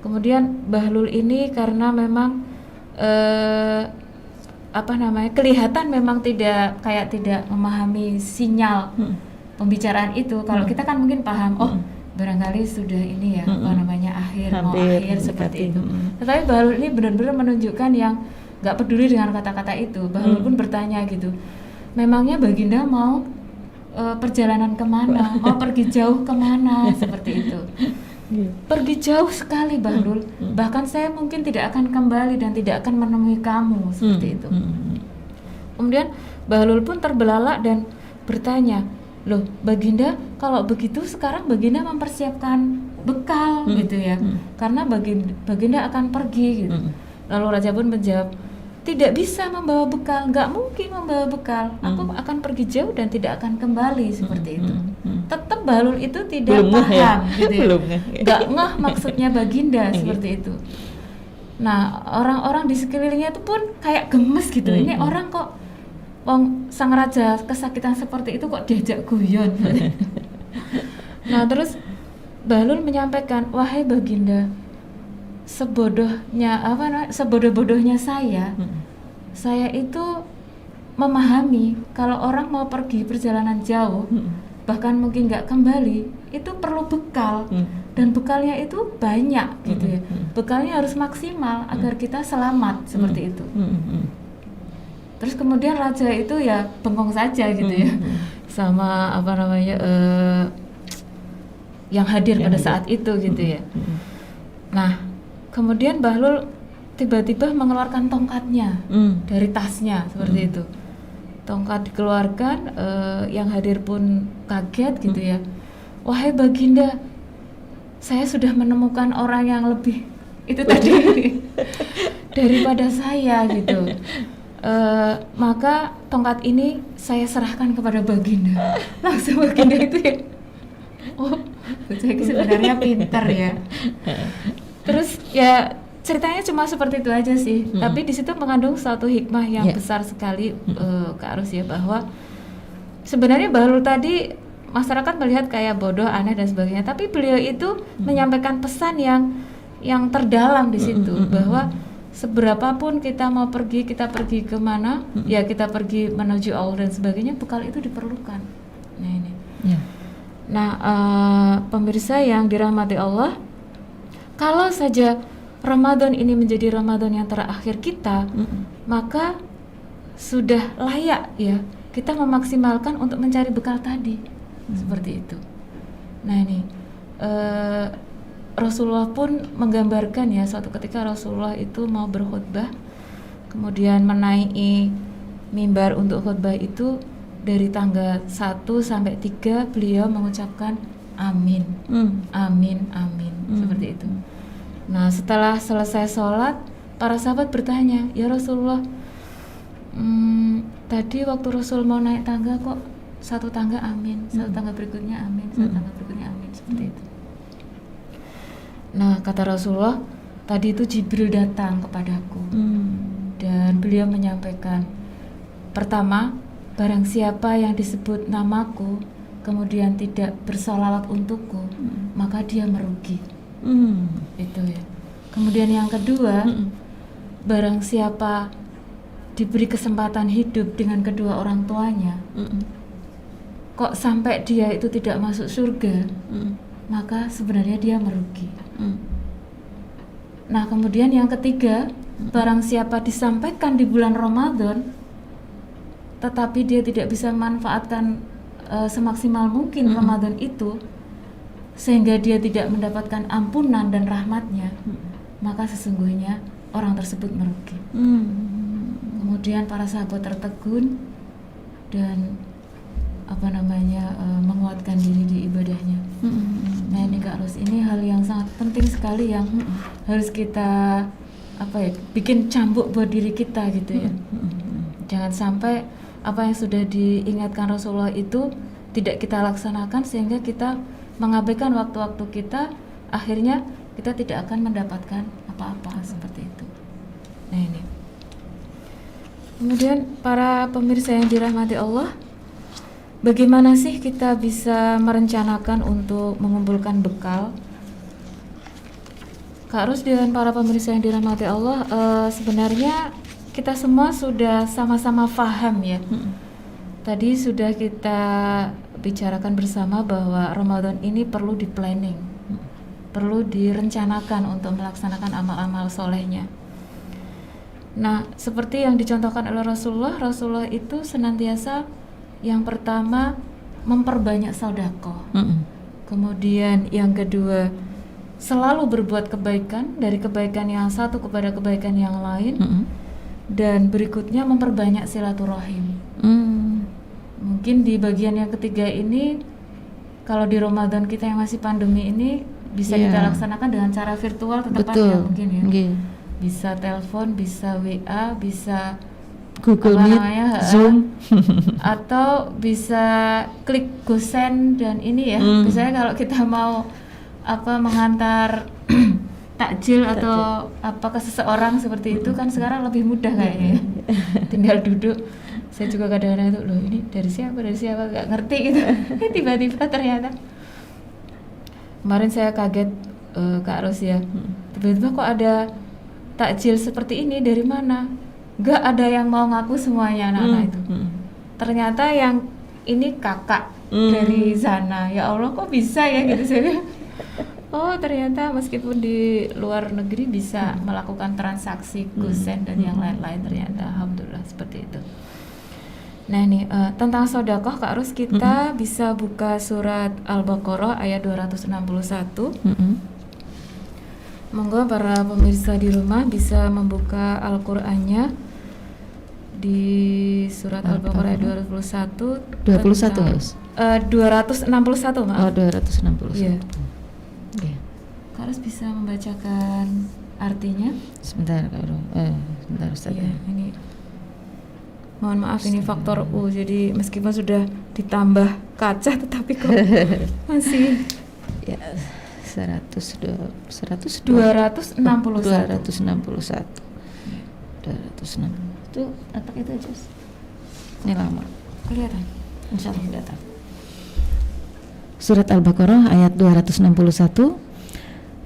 Kemudian Bahlul ini karena memang kelihatan memang tidak memahami sinyal pembicaraan itu. Kalau kita kan mungkin paham, barangkali sudah ini ya akhir seperti itu. Tetapi Bahlul ini benar-benar menunjukkan yang nggak peduli dengan kata-kata itu. Bahlul pun bertanya gitu, memangnya Baginda mau perjalanan kemana? Mau pergi jauh kemana? Seperti itu. Pergi jauh sekali Bahlul, bahkan saya mungkin tidak akan kembali dan tidak akan menemui kamu seperti itu. Kemudian Bahlul pun terbelalak dan bertanya, loh Baginda, kalau begitu sekarang Baginda mempersiapkan bekal gitu ya, karena Baginda akan pergi gitu. Lalu raja pun menjawab, tidak bisa membawa bekal, nggak mungkin membawa bekal, aku akan pergi jauh dan tidak akan kembali seperti itu. Tetap Bahlul itu tidak paham gitu ya, nggak ngeh maksudnya Baginda seperti itu. Nah, orang-orang di sekelilingnya itu pun kayak gemes gitu. Ini orang kok sang raja kesakitan seperti itu kok diajak guyon. Nah, terus Bahlul menyampaikan, wahai Baginda, sebodoh-bodohnya saya itu memahami kalau orang mau pergi perjalanan jauh, bahkan mungkin nggak kembali, itu perlu bekal. dan bekalnya itu banyak gitu ya. Bekalnya harus maksimal agar kita selamat seperti itu. Terus kemudian raja itu ya bengong saja gitu ya, sama apa namanya yang hadir pada saat itu gitu ya. Nah, kemudian Bahlul tiba-tiba mengeluarkan tongkatnya dari tasnya seperti itu. Tongkat dikeluarkan, yang hadir pun kaget gitu ya. Wahai Baginda, saya sudah menemukan orang yang lebih itu tadi daripada saya gitu. Maka tongkat ini saya serahkan kepada Baginda. Langsung Baginda itu ya, oh, saya sebenarnya pintar ya. Terus ya ceritanya cuma seperti itu aja sih. Tapi di situ mengandung suatu hikmah yang besar sekali, Kak Ros ya, bahwa sebenarnya Bahlul tadi masyarakat melihat kayak bodoh, aneh dan sebagainya. Tapi beliau itu menyampaikan pesan yang terdalam di situ, bahwa seberapapun kita mau pergi, kita pergi kemana, ya kita pergi menuju Allah dan sebagainya, bekal itu diperlukan. Nah ini. Nah, pemirsa yang dirahmati Allah, kalau saja Ramadan ini menjadi Ramadan yang terakhir kita, maka sudah layak ya kita memaksimalkan untuk mencari bekal tadi, seperti itu. Nah ini Rasulullah pun menggambarkan ya, suatu ketika Rasulullah itu mau berkhutbah, kemudian menaiki mimbar untuk khutbah itu, dari tangga 1 sampai 3 beliau mengucapkan amin, amin, amin, seperti itu. Nah setelah selesai sholat, para sahabat bertanya, ya Rasulullah, tadi waktu Rasul mau naik tangga kok satu tangga amin, satu tangga berikutnya amin, satu tangga berikutnya amin, seperti itu. Nah kata Rasulullah, tadi itu Jibril datang kepadaku dan beliau menyampaikan, pertama, barang siapa yang disebut namaku kemudian tidak bersolawat untukku, maka dia merugi. Itu ya. Kemudian yang kedua, barang siapa diberi kesempatan hidup dengan kedua orang tuanya, kok sampai dia itu tidak masuk surga, maka sebenarnya dia merugi. Nah kemudian yang ketiga, barang siapa disampaikan di bulan Ramadan tetapi dia tidak bisa memanfaatkan semaksimal mungkin Ramadan itu, sehingga dia tidak mendapatkan ampunan dan rahmatnya, maka sesungguhnya orang tersebut merugi. Kemudian para sahabat tertegun dan menguatkan diri di ibadahnya. Nah ini Kak Ros, ini hal yang sangat penting sekali yang harus kita bikin cambuk buat diri kita gitu ya. Jangan sampai apa yang sudah diingatkan Rasulullah itu tidak kita laksanakan, sehingga kita mengabaikan waktu-waktu kita, akhirnya kita tidak akan mendapatkan apa-apa seperti itu. Nah ini. Kemudian para pemirsa yang dirahmati Allah, bagaimana sih kita bisa merencanakan untuk mengumpulkan bekal? Kak Ros dan para pemirsa yang dirahmati Allah, sebenarnya kita semua sudah sama-sama paham ya. Tadi sudah kita bicarakan bersama bahwa Ramadan ini perlu di-planning, perlu direncanakan untuk melaksanakan amal-amal solehnya. Nah, seperti yang dicontohkan oleh Rasulullah itu senantiasa yang pertama memperbanyak sedekah. Kemudian yang kedua selalu berbuat kebaikan, dari kebaikan yang satu kepada kebaikan yang lain. Dan berikutnya memperbanyak silaturahim. Mungkin di bagian yang ketiga ini, kalau di Ramadan kita yang masih pandemi ini, bisa kita laksanakan dengan cara virtual tetapnya mungkin ya. Bisa telepon, bisa WA, bisa Google Meet, Zoom, atau bisa klik GoSend dan ini ya. Misalnya kalau kita mau mengantar takjil atau ke seseorang seperti itu kan sekarang lebih mudah kayaknya. Tinggal duduk. Saya juga kadang-kadang itu, loh ini dari siapa nggak ngerti gitu. Tiba-tiba ternyata kemarin saya kaget, Kak Ros ya, tiba-tiba kok ada takjil seperti ini, dari mana? Nggak ada yang mau ngaku semuanya anak-anak itu. Ternyata yang ini kakak dari sana. Ya Allah, kok bisa ya gitu saya. oh ternyata meskipun di luar negeri bisa melakukan transaksi GoSend dan yang lain-lain, ternyata alhamdulillah seperti itu. Nah ini tentang sodakoh Kak Ros, kita bisa buka surat Al-Baqarah ayat 261. Monggo para pemirsa di rumah bisa membuka Al-Qur'annya di surat Al-Baqarah ayat 261. 21 Ros? 261 maaf. Oh 261. Iya. Oke. Kak Ros bisa membacakan artinya? Sebentar Kak Ros. Sebentar Ustaz. Iya, ini mohon maaf ini faktor U, jadi meskipun sudah ditambah kaca tetapi kok masih Ya 261. 261. 260 itu atak itu aja. Ini lama. Kelihatan. Insyaallah kelihatan. Surat Al-Baqarah ayat 261.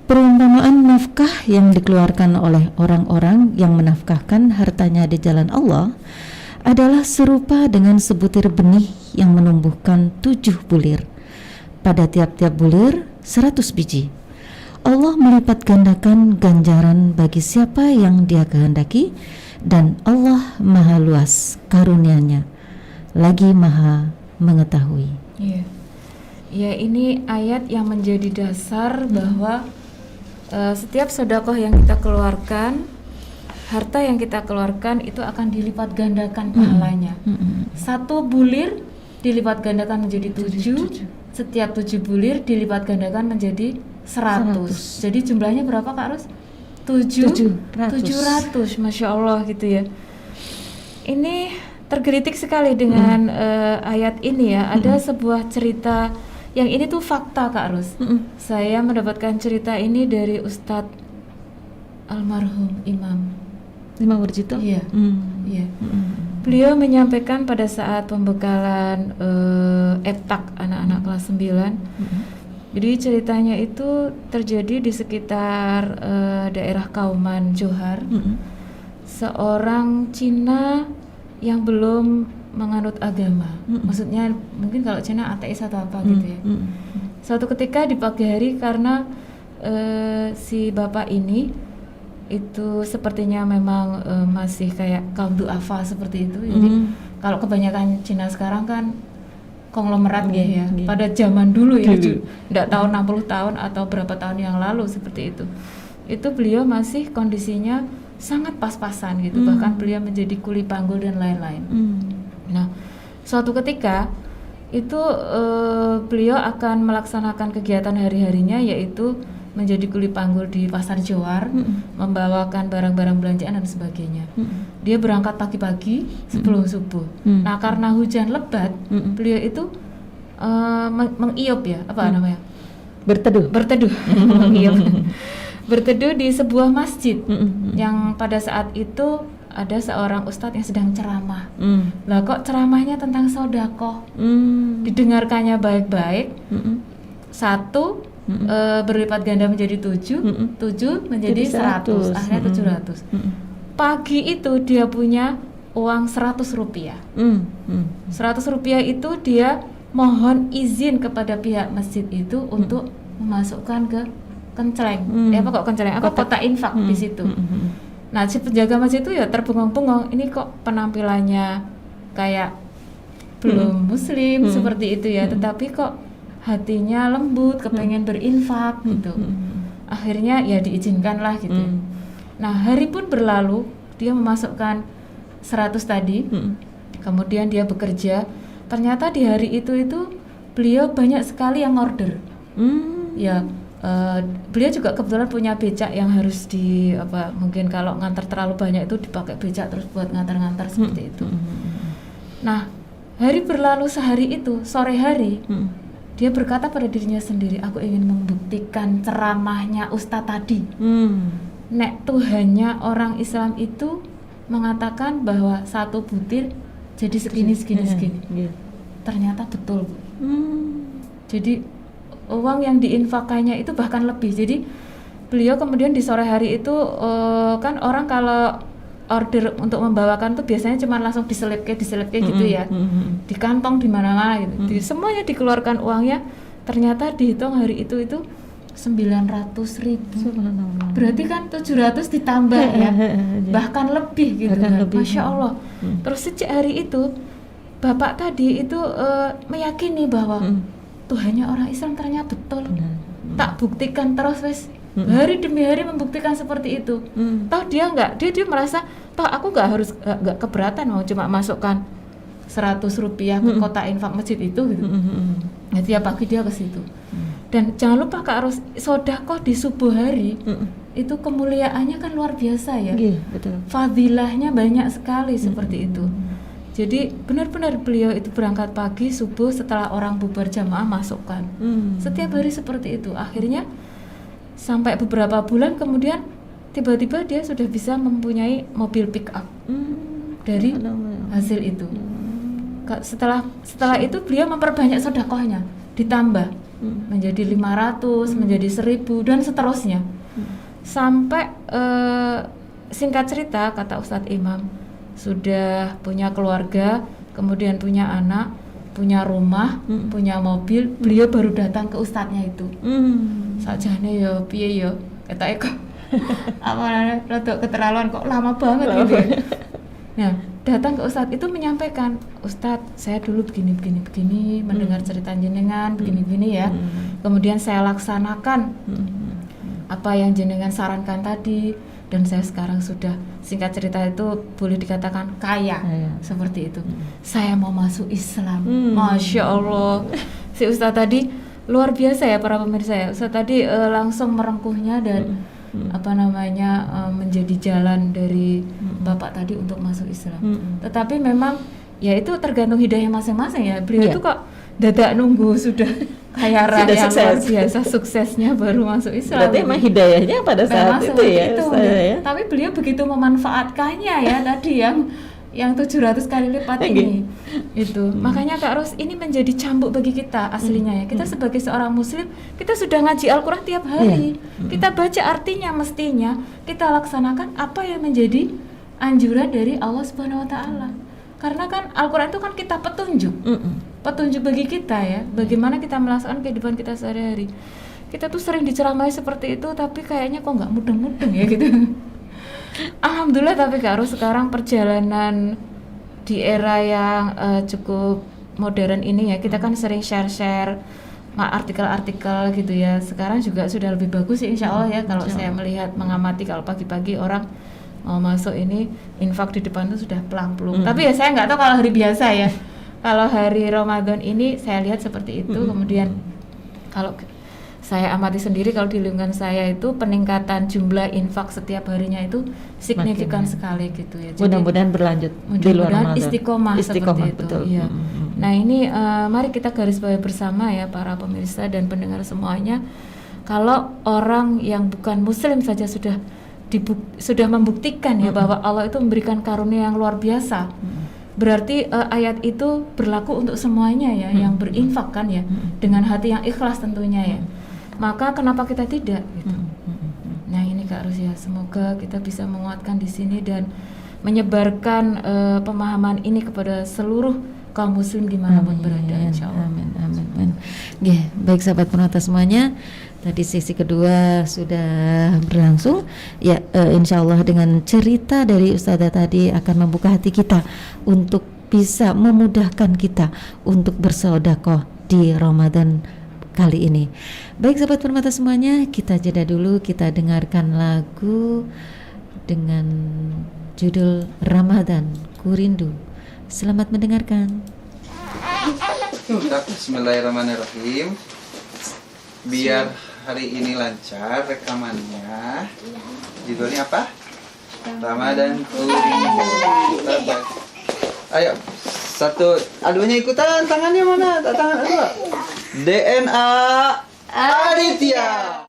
Perumpamaan nafkah yang dikeluarkan oleh orang-orang yang menafkahkan hartanya di jalan Allah adalah serupa dengan sebutir benih yang menumbuhkan 7 bulir. Pada tiap-tiap bulir 100 biji. Allah melipat gandakan ganjaran bagi siapa yang Dia kehendaki, dan Allah Maha luas karunia-Nya, lagi Maha mengetahui. Iya. Ya, ini ayat yang menjadi dasar bahwa setiap sedekah yang kita keluarkan, harta yang kita keluarkan itu akan dilipat gandakan pahalanya. Satu bulir dilipat gandakan menjadi 7, setiap 7 bulir dilipat gandakan menjadi 100. Jadi jumlahnya berapa Kak Ros? 700. Masya Allah gitu ya. Ini tergelitik sekali dengan ayat ini ya. Ada sebuah cerita yang ini tuh fakta Kak Ros. Saya mendapatkan cerita ini dari Ustadz almarhum Imam Warjito? Iya. Iya. Beliau menyampaikan pada saat pembekalan EPTAK anak-anak kelas 9. Jadi ceritanya itu terjadi di sekitar daerah Kauman Johar. Seorang Cina yang belum menganut agama. Maksudnya mungkin kalau Cina ateis atau apa gitu ya. Suatu ketika di pagi hari karena si bapak ini itu sepertinya memang masih kayak kaum duafa seperti itu. Jadi kalau kebanyakan Cina sekarang kan konglomerat ya. Pada zaman dulu ya, enggak tahu 60 tahun atau berapa tahun yang lalu seperti itu. Itu beliau masih kondisinya sangat pas-pasan gitu. Bahkan beliau menjadi kuli panggul dan lain-lain. Nah, suatu ketika itu beliau akan melaksanakan kegiatan hari-harinya, yaitu menjadi kuli panggul di pasar Johar, membawakan barang-barang belanjaan dan sebagainya. Dia berangkat pagi-pagi sebelum subuh. Nah, karena hujan lebat, beliau itu mengiup ya, apa namanya? Berteduh. Mengiup. Berteduh di sebuah masjid yang pada saat itu ada seorang ustadz yang sedang ceramah. Lah kok ceramahnya tentang sedekah? Didengarkannya baik-baik. 1 berlipat ganda menjadi 7, 7 menjadi 100, akhirnya 700. Pagi itu dia punya uang 100 rupiah. 100 rupiah itu dia mohon izin kepada pihak masjid itu untuk memasukkan ke kenceleng. Apa kok kenceleng? Apa kotak infak di situ. Nah, si penjaga masjid itu ya terbengong-bengong, ini kok penampilannya kayak belum muslim seperti itu ya, tetapi kok hatinya lembut, kepengen berinfak gitu. Akhirnya ya diizinkanlah gitu. Nah, hari pun berlalu, dia memasukkan 100 tadi. Kemudian dia bekerja. Ternyata di hari itu beliau banyak sekali yang order. Ya, beliau juga kebetulan punya becak yang harus mungkin kalau ngantar terlalu banyak itu dipakai becak terus buat ngantar-ngantar seperti itu. Nah, hari berlalu sehari itu, sore hari, dia berkata pada dirinya sendiri, aku ingin membuktikan ceramahnya Ustadz tadi. Nek Tuhannya orang Islam itu mengatakan bahwa 1 butir jadi segini. Ternyata betul, Bu. Jadi uang yang diinfakannya itu bahkan lebih. Jadi beliau kemudian di sore hari itu kan orang kalau order untuk membawakan tuh biasanya cuma langsung diselipke gitu ya, di kantong di mana-mana gitu. Semuanya dikeluarkan uangnya. Ternyata dihitung hari itu 900.000. Subhanallah. Berarti kan 700 ditambah ya, bahkan lebih gitu Bahkan kan. lebih. Masya Allah. Terus sejak hari itu Bapak tadi itu meyakini bahwa Tuhannya orang Islam ternyata betul. Tak buktikan terus wes. Hari demi hari membuktikan seperti itu. Toh dia merasa toh aku nggak keberatan mau cuma masukkan 100 rupiah ke kota infak masjid itu gitu. Nah, tiap pagi dia ke situ. Dan jangan lupa Kak Ros, sedekah di subuh hari itu kemuliaannya kan luar biasa ya. Iya, betul. Fadilahnya banyak sekali seperti itu. Jadi benar-benar beliau itu berangkat pagi subuh setelah orang bubar jamaah masukkan. Setiap hari seperti itu. Akhirnya sampai beberapa bulan kemudian tiba-tiba dia sudah bisa mempunyai mobil pick up dari hasil itu. Setelah itu beliau memperbanyak sedekahnya, ditambah menjadi 500, menjadi 1000 dan seterusnya. Sampai singkat cerita kata Ustadz Imam sudah punya keluarga, kemudian punya anak, punya rumah, punya mobil, beliau baru datang ke ustadznya itu. Sajane yo piye yo, ketake kok apa rada keterlaluan kok lama banget gitu. Nah, datang ke ustadz itu menyampaikan, "Ustadz, saya dulu begini mendengar cerita jenengan begini ya. Kemudian saya laksanakan apa yang jenengan sarankan tadi dan saya sekarang sudah singkat cerita itu boleh dikatakan kaya. Seperti itu. Saya mau masuk Islam." Masya Allah. Si ustadz tadi luar biasa ya para pemirsa ya. Ustadz tadi langsung merengkuhnya dan menjadi jalan dari Bapak tadi untuk masuk Islam. Tetapi memang ya itu tergantung hidayah masing-masing ya. Beliau itu kok dadak nunggu sudah kaya raya yang luar biasa suksesnya baru masuk Islam. Berarti emang hidayahnya pada saat itu ya, ya. Tapi beliau begitu memanfaatkannya ya tadi yang 700 kali lipat ini. Itu. Makanya Kak Ros ini menjadi cambuk bagi kita aslinya ya. Kita sebagai seorang muslim, kita sudah ngaji Al-Qur'an tiap hari. Kita baca artinya mestinya kita laksanakan apa yang menjadi anjuran dari Allah Subhanahu wa taala. Karena kan Al-Qur'an itu kan kita petunjuk. Petunjuk bagi kita ya, bagaimana kita melaksanakan kehidupan kita sehari-hari. Kita tuh sering diceramai seperti itu tapi kayaknya kok nggak mudeng-mudeng ya gitu. Alhamdulillah tapi Kak Ros sekarang perjalanan di era yang cukup modern ini ya, kita kan sering share artikel-artikel gitu ya. Sekarang juga sudah lebih bagus sih insya Allah ya kalau saya melihat mengamati kalau pagi-pagi orang mau masuk ini infak di depan itu sudah pelang-pelung. Tapi ya saya nggak tahu kalau hari biasa ya. Kalau hari Ramadan ini saya lihat seperti itu. Kemudian kalau saya amati sendiri kalau di lingkungan saya itu peningkatan jumlah infak setiap harinya itu signifikan sekali gitu ya. Mudah-mudahan berlanjut di luar Ramadan. Istiqomah seperti itu. Betul. Iya. Nah ini mari kita garis bawahi bersama ya para pemirsa dan pendengar semuanya. Kalau orang yang bukan muslim saja sudah membuktikan ya bahwa Allah itu memberikan karunia yang luar biasa. Berarti ayat itu berlaku untuk semuanya ya yang berinfak kan ya dengan hati yang ikhlas tentunya ya. Maka kenapa kita tidak gitu. Nah ini Kak Ros ya, semoga kita bisa menguatkan di sini dan menyebarkan pemahaman ini kepada seluruh kaum muslim dimanapun berada insyaallah. Amin. Baik sahabat penonton semuanya, tadi sesi kedua sudah berlangsung ya, insyaallah dengan cerita dari Ustazah tadi akan membuka hati kita untuk bisa memudahkan kita untuk bersedekah di Ramadan kali ini. Baik sahabat permata semuanya, kita jeda dulu, kita dengarkan lagu dengan judul Ramadan Ku Rindu. Selamat mendengarkan. Bismillahirrahmanirrahim. Biar hari ini lancar rekamannya. Judulnya apa? Ramadan Ku Rindu. Ayo, satu, aduhnya ikutan, tangannya mana? Tangan aduh. DNA Aditya.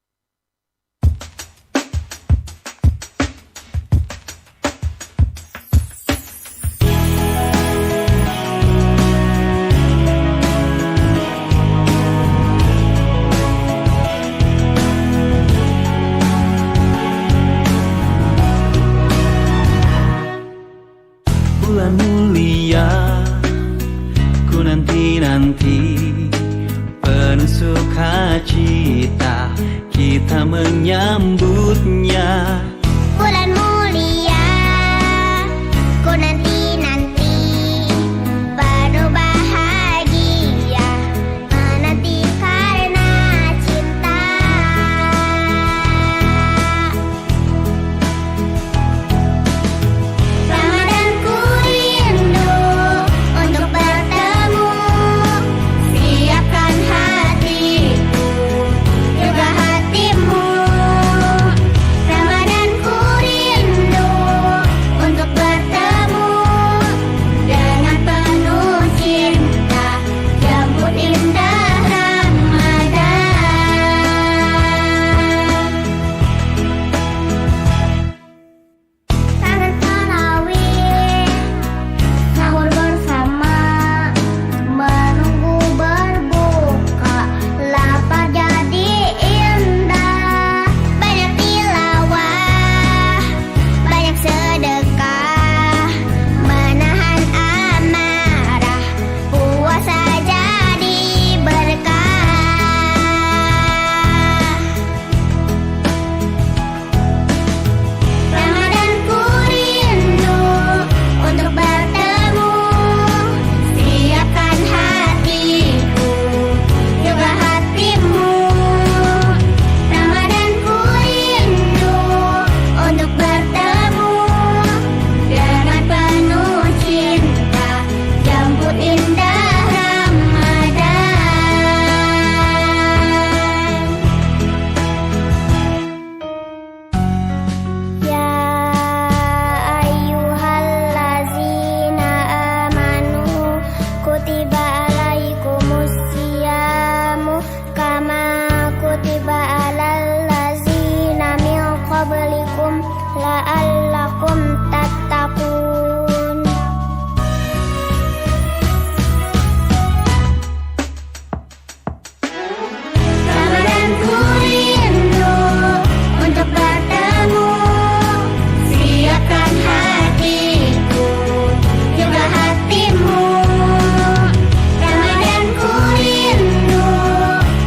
Bulan mulia, ku nanti penuh sukacita kita menyambutnya. Bulan mulia, ku nanti-nanti, penuh bahagia, menanti karena cinta. Ramadan ku rindu untuk bertemu, siapkan hatiku, juga hatimu. Ramadan ku rindu untuk bertemu, dengan penuh cinta, jemput indah Ramadan. Kangen tarawih, sahur bersama, menunggu berbuka, lapar jadi indah. Banyak tilawah, banyak sedekah, menahan amarah, puasa jadi berkah. Ramadan ku rindu untuk bertemu, siapkan hatiku, juga hatimu. Ramadan ku rindu untuk bertemu, dengan penuh cinta, jemput indah Ramadan. Ya ayyuhallazina amanu, kutiba alaikumus siyamu, kama kutiba alal ladzina min qablikum la'allakum tattaqun. Ramadan ku rindu untuk bertemu, siapkan hatiku, juga hatimu. Ramadan ku rindu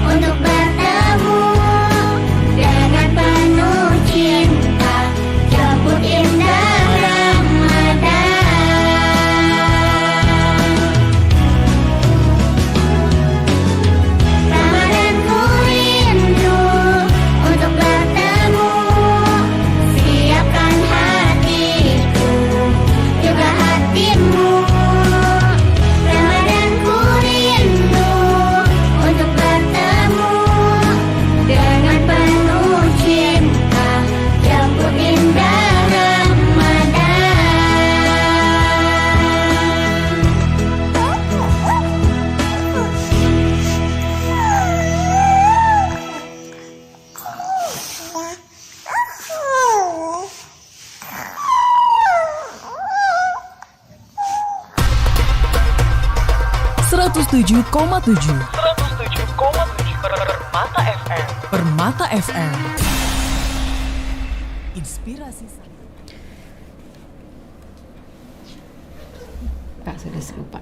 untuk bertemu, dengan penuh cinta, jemput indah Ramadan. Ramadan ku rindu untuk bertemu, siapkan hatiku, juga hatimu. Ramadan ku rindu untuk bertemu, dengan penuh cinta, jemput indah Ramadan. Tujuh koma tujuh Permata FM. Permata FM. Inspirasi. Pak sudah lupa.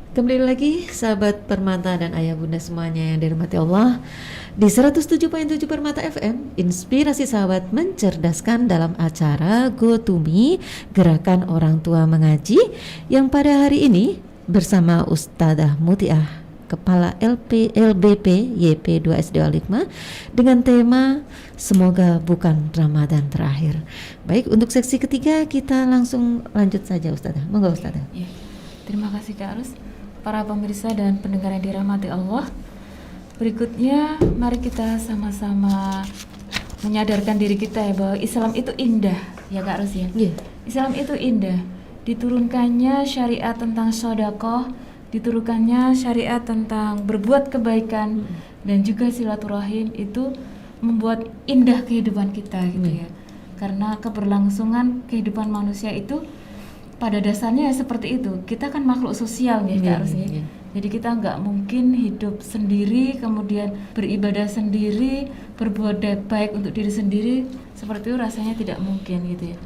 Kembali lagi sahabat Permata dan ayah bunda semuanya yang dirahmati Allah di 107.7 Permata FM. Inspirasi sahabat mencerdaskan dalam acara Go To Me, Gerakan Orang Tua Mengaji, yang pada hari ini bersama Ustadzah Mutiah, Kepala LBP YP2 SD Al-Hikmah, dengan tema Semoga Bukan Ramadan Terakhir. Baik, untuk seksi ketiga kita langsung lanjut saja Ustadzah. Monggo Ustadzah. Ya, terima kasih Kak Arus. Para pemirsa dan pendengar yang dirahmati Allah, berikutnya mari kita sama-sama menyadarkan diri kita ya bahwa Islam itu indah ya Kak Arus ya. Yeah. Islam itu indah. Diturunkannya syariat tentang sedekah, diturunkannya syariat tentang berbuat kebaikan dan juga silaturahim, itu membuat indah kehidupan kita gitu ya. Karena keberlangsungan kehidupan manusia itu pada dasarnya seperti itu. Kita kan makhluk sosial nih Kak Arus ya. Jadi kita nggak mungkin hidup sendiri, kemudian beribadah sendiri, berbuat baik untuk diri sendiri, seperti itu rasanya tidak mungkin gitu ya.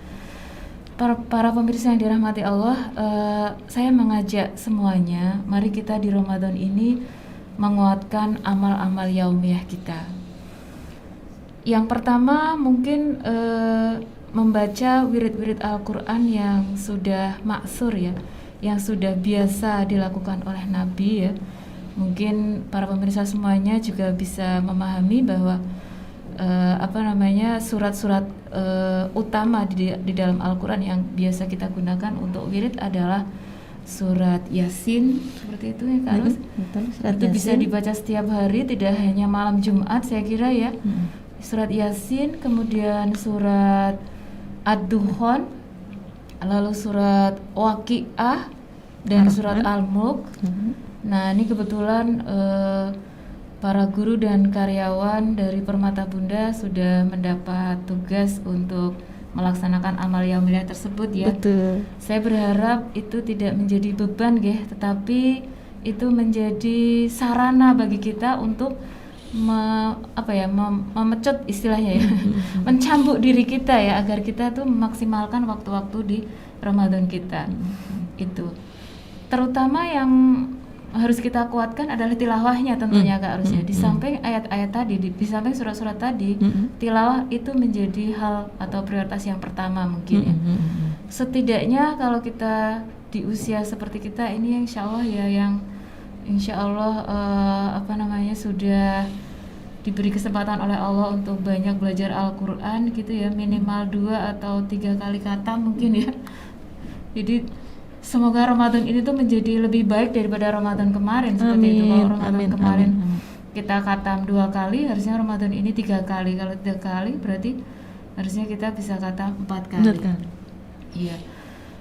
Para pemirsa yang dirahmati Allah, saya mengajak semuanya, mari kita di Ramadan ini menguatkan amal-amal yaumiyah kita. Yang pertama mungkin membaca wirid-wirid Al-Quran yang sudah maksur ya, yang sudah biasa dilakukan oleh Nabi ya. Mungkin para pemirsa semuanya juga bisa memahami bahwa surat-surat utama di dalam Al-Quran yang biasa kita gunakan untuk wirid adalah surat Yasin, seperti itu ya Kak Ros. Betul, surat Itu bisa Yasin. dibaca setiap hari, tidak hanya malam Jumat saya kira ya. Surat Yasin, kemudian surat Ad-Dukhon, lalu surat Waqi'ah dan surat Al-Mulk. Nah, ini kebetulan para guru dan karyawan dari Permata Bunda sudah mendapat tugas untuk melaksanakan amal yaumiyah tersebut ya. Betul. Saya berharap itu tidak menjadi beban ya, tetapi itu menjadi sarana bagi kita untuk memecut istilahnya ya, mencambuk diri kita ya, agar kita tuh memaksimalkan waktu-waktu di Ramadan kita. Itu terutama yang harus kita kuatkan adalah tilawahnya tentunya Kak Arus ya. Di samping ayat-ayat tadi, di samping surat-surat tadi, tilawah itu menjadi hal atau prioritas yang pertama mungkin ya. Setidaknya kalau kita di usia seperti kita ini, insya Allah ya, yang insya Allah sudah diberi kesempatan oleh Allah untuk banyak belajar Al-Quran gitu ya, minimal 2 atau 3 kali khatam mungkin ya. Jadi semoga Ramadan ini tuh menjadi lebih baik daripada Ramadan kemarin. Seperti itu. Kalau Ramadan kemarin kita khatam 2 kali, harusnya Ramadan ini 3 kali. Kalau 3 kali berarti harusnya kita bisa khatam 4 kali. Iya.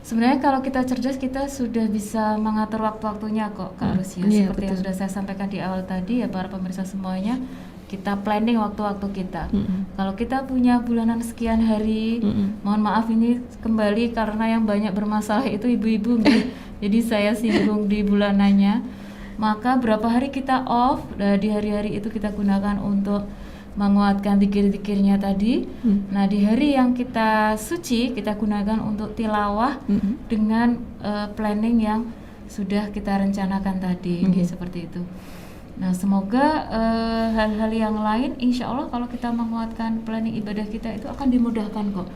Sebenarnya kalau kita cerdas, kita sudah bisa mengatur waktu-waktunya kok Kak Arus ya. Seperti yang sudah saya sampaikan di awal tadi ya, para pemirsa semuanya, kita planning waktu-waktu kita. Kalau kita punya bulanan sekian hari, mohon maaf ini kembali karena yang banyak bermasalah itu ibu-ibu jadi saya singgung di bulanannya. Maka berapa hari kita off, di hari-hari itu kita gunakan untuk menguatkan zikir-zikirnya tadi. Nah, di hari yang kita suci kita gunakan untuk tilawah dengan planning yang sudah kita rencanakan tadi, seperti itu. Nah, semoga hal-hal yang lain insya Allah kalau kita menguatkan planning ibadah kita itu akan dimudahkan kok.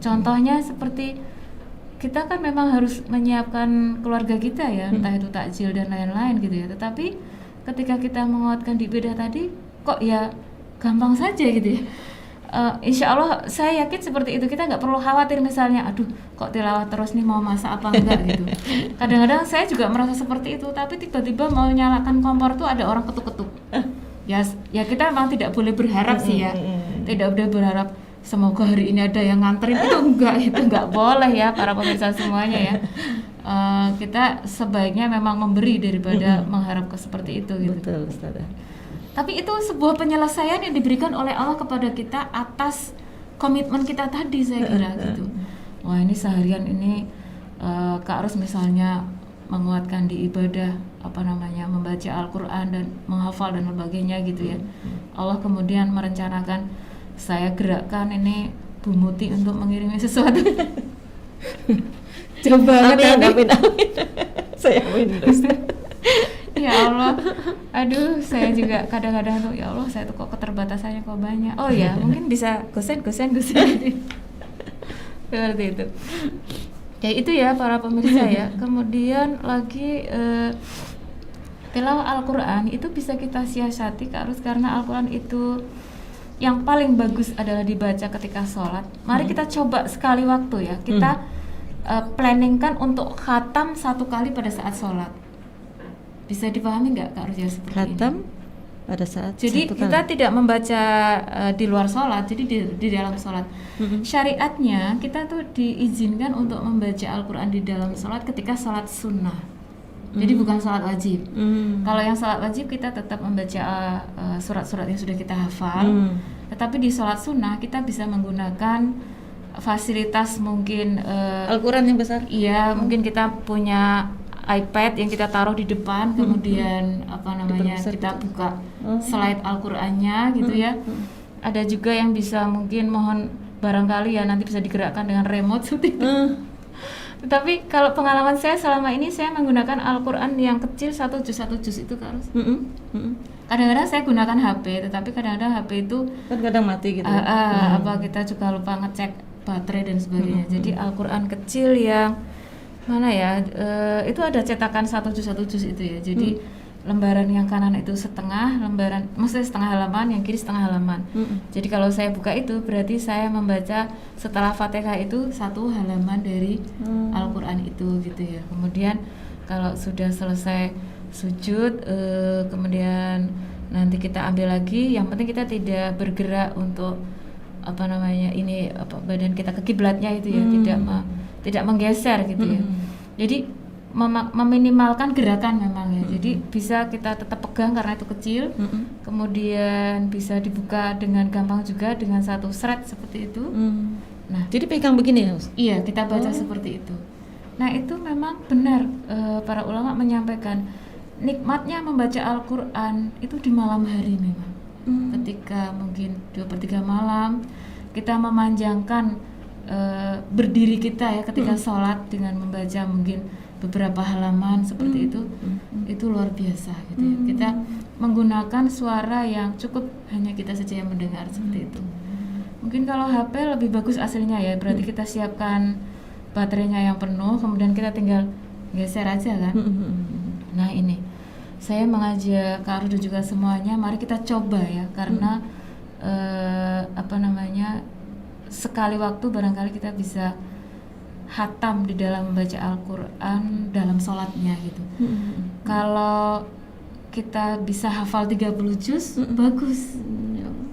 Contohnya seperti kita kan memang harus menyiapkan keluarga kita ya, entah itu takjil dan lain-lain gitu ya. Tetapi ketika kita menguatkan di ibadah tadi kok ya gampang saja gitu ya. Insya Allah saya yakin seperti itu, kita nggak perlu khawatir misalnya aduh kok tilawah terus nih mau masak apa enggak gitu. Kadang-kadang saya juga merasa seperti itu, tapi tiba-tiba mau nyalakan kompor tuh ada orang ketuk-ketuk. Ya kita memang tidak boleh berharap sih ya, tidak boleh berharap semoga hari ini ada yang nganterin, itu enggak boleh ya para pemirsa semuanya ya. Kita sebaiknya memang memberi daripada mengharap ke seperti itu gitu. Betul, Ustazah. Tapi itu sebuah penyelesaian yang diberikan oleh Allah kepada kita atas komitmen kita tadi, saya kira gitu. Wah, ini seharian ini Kak Arus misalnya menguatkan di ibadah membaca Al-Quran dan menghafal dan sebagainya gitu ya. Allah kemudian merencanakan saya gerakkan ini Bu Muti untuk mengirimi sesuatu. Coba Amin. Saya amin terus. Ya Allah, aduh saya juga kadang-kadang tuh ya Allah saya tuh kok keterbatasannya kok banyak. Oh ya mungkin bisa gosen seperti itu. Ya itu ya para pemirsa ya. Kemudian lagi tilawah Al-Quran itu bisa kita siasati Kak Arus, karena Al-Quran itu yang paling bagus adalah dibaca ketika sholat. Mari kita coba sekali waktu ya, kita planningkan untuk khatam 1 kali pada saat sholat. Bisa dipahami nggak Kak Arus seperti Khatam ini? Pada saat Jadi kita tidak membaca di luar sholat, jadi di dalam sholat. Syariatnya kita tuh diizinkan untuk membaca Al-Quran di dalam sholat ketika sholat sunnah. Jadi bukan sholat wajib. Kalau yang sholat wajib kita tetap membaca surat-surat yang sudah kita hafal. Tetapi di sholat sunnah kita bisa menggunakan fasilitas mungkin Al-Quran yang besar. Iya, mungkin kita punya iPad yang kita taruh di depan, kemudian kita buka slide Al-Qur'annya gitu ya. Ada juga yang bisa mungkin mohon barangkali ya nanti bisa digerakkan dengan remote seperti itu. Tetapi kalau pengalaman saya selama ini saya menggunakan Al-Quran yang kecil satu juz itu Kak Ros. Kadang-kadang saya gunakan HP, tetapi kadang-kadang HP itu Kan kadang mati gitu. apa kita juga lupa ngecek baterai dan sebagainya. Jadi Al-Quran kecil yang mana ya, itu ada cetakan satu juz itu ya. Jadi lembaran yang kanan itu maksudnya setengah halaman, yang kiri setengah halaman. Jadi kalau saya buka itu berarti saya membaca setelah Fatihah itu 1 halaman dari Al-Quran itu gitu ya. Kemudian kalau sudah selesai sujud, kemudian nanti kita ambil lagi. Yang penting kita tidak bergerak untuk badan kita ke kiblatnya itu ya, tidak menggeser gitu ya. Jadi meminimalkan gerakan memang ya. Jadi bisa kita tetap pegang karena itu kecil. Kemudian bisa dibuka dengan gampang juga dengan satu thread seperti itu. Nah, Jadi pegang begini ya, Ustaz? iya, kita baca seperti itu. Nah, itu memang benar para ulama menyampaikan nikmatnya membaca Al-Quran itu di malam hari memang. Ketika mungkin 2/3 malam kita memanjangkan berdiri kita ya ketika sholat dengan membaca mungkin beberapa halaman seperti itu luar biasa gitu ya. Kita menggunakan suara yang cukup hanya kita saja yang mendengar seperti itu. Mungkin kalau HP lebih bagus aslinya ya, berarti kita siapkan baterainya yang penuh, kemudian kita tinggal geser aja kan. Nah ini saya mengajak Kak Arus dan juga semuanya, mari kita coba ya, karena sekali waktu barangkali kita bisa hatam di dalam membaca Al-Quran dalam sholatnya gitu. Kalau kita bisa hafal 30 juz, bagus.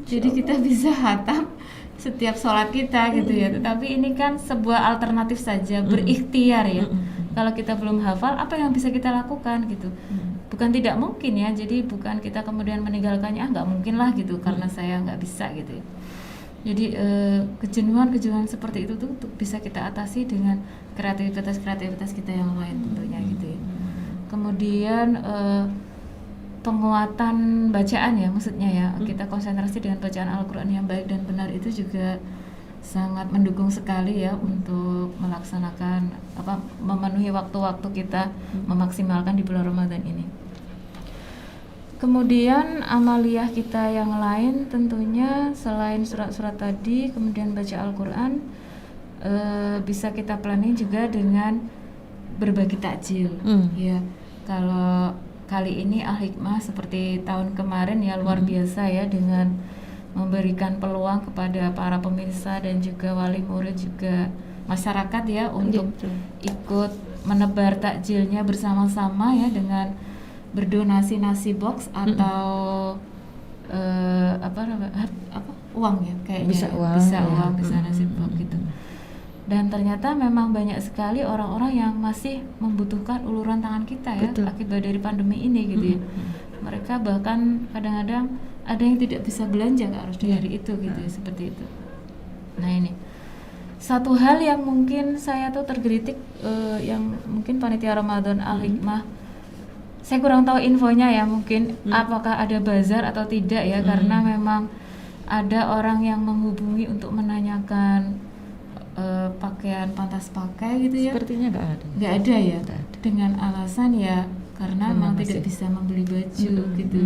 Jadi kita bisa hatam setiap sholat kita gitu ya. Tetapi ini kan sebuah alternatif saja, berikhtiar ya. Kalau kita belum hafal, apa yang bisa kita lakukan gitu. Bukan tidak mungkin ya, jadi bukan kita kemudian meninggalkannya, nggak mungkin lah gitu, karena saya nggak bisa gitu ya. Jadi kejenuhan seperti itu tuh bisa kita atasi dengan kreativitas kita yang lain tentunya gitu ya. Kemudian penguatan bacaan ya, maksudnya ya, kita konsentrasi dengan bacaan Al-Quran yang baik dan benar itu juga sangat mendukung sekali ya untuk melaksanakan memenuhi waktu-waktu kita memaksimalkan di bulan Ramadan ini. Kemudian amaliyah kita yang lain tentunya selain surat-surat tadi, kemudian baca Al-Quran, bisa kita planning juga dengan berbagi takjil. Ya, kalau kali ini Al-Hikmah seperti tahun kemarin ya luar biasa ya, dengan memberikan peluang kepada para pemirsa dan juga wali murid juga masyarakat ya untuk ikut menebar takjilnya bersama-sama ya, dengan berdonasi nasi box atau uang ya kayaknya, bisa uang, bisa nasi box gitu. Dan ternyata memang banyak sekali orang-orang yang masih membutuhkan uluran tangan kita ya. Betul. Akibat dari pandemi ini gitu ya. Mereka bahkan kadang-kadang ada yang tidak bisa belanja harus di hari itu gitu ya, seperti itu. Nah ini satu hal yang mungkin saya tuh tergelitik, yang mungkin panitia Ramadan Al-Hikmah, saya kurang tahu infonya ya, mungkin apakah ada bazar atau tidak ya, karena memang ada orang yang menghubungi untuk menanyakan pakaian pantas pakai gitu ya. Sepertinya nggak ada ya, dengan alasan ya karena memang tidak bisa membeli baju gitu.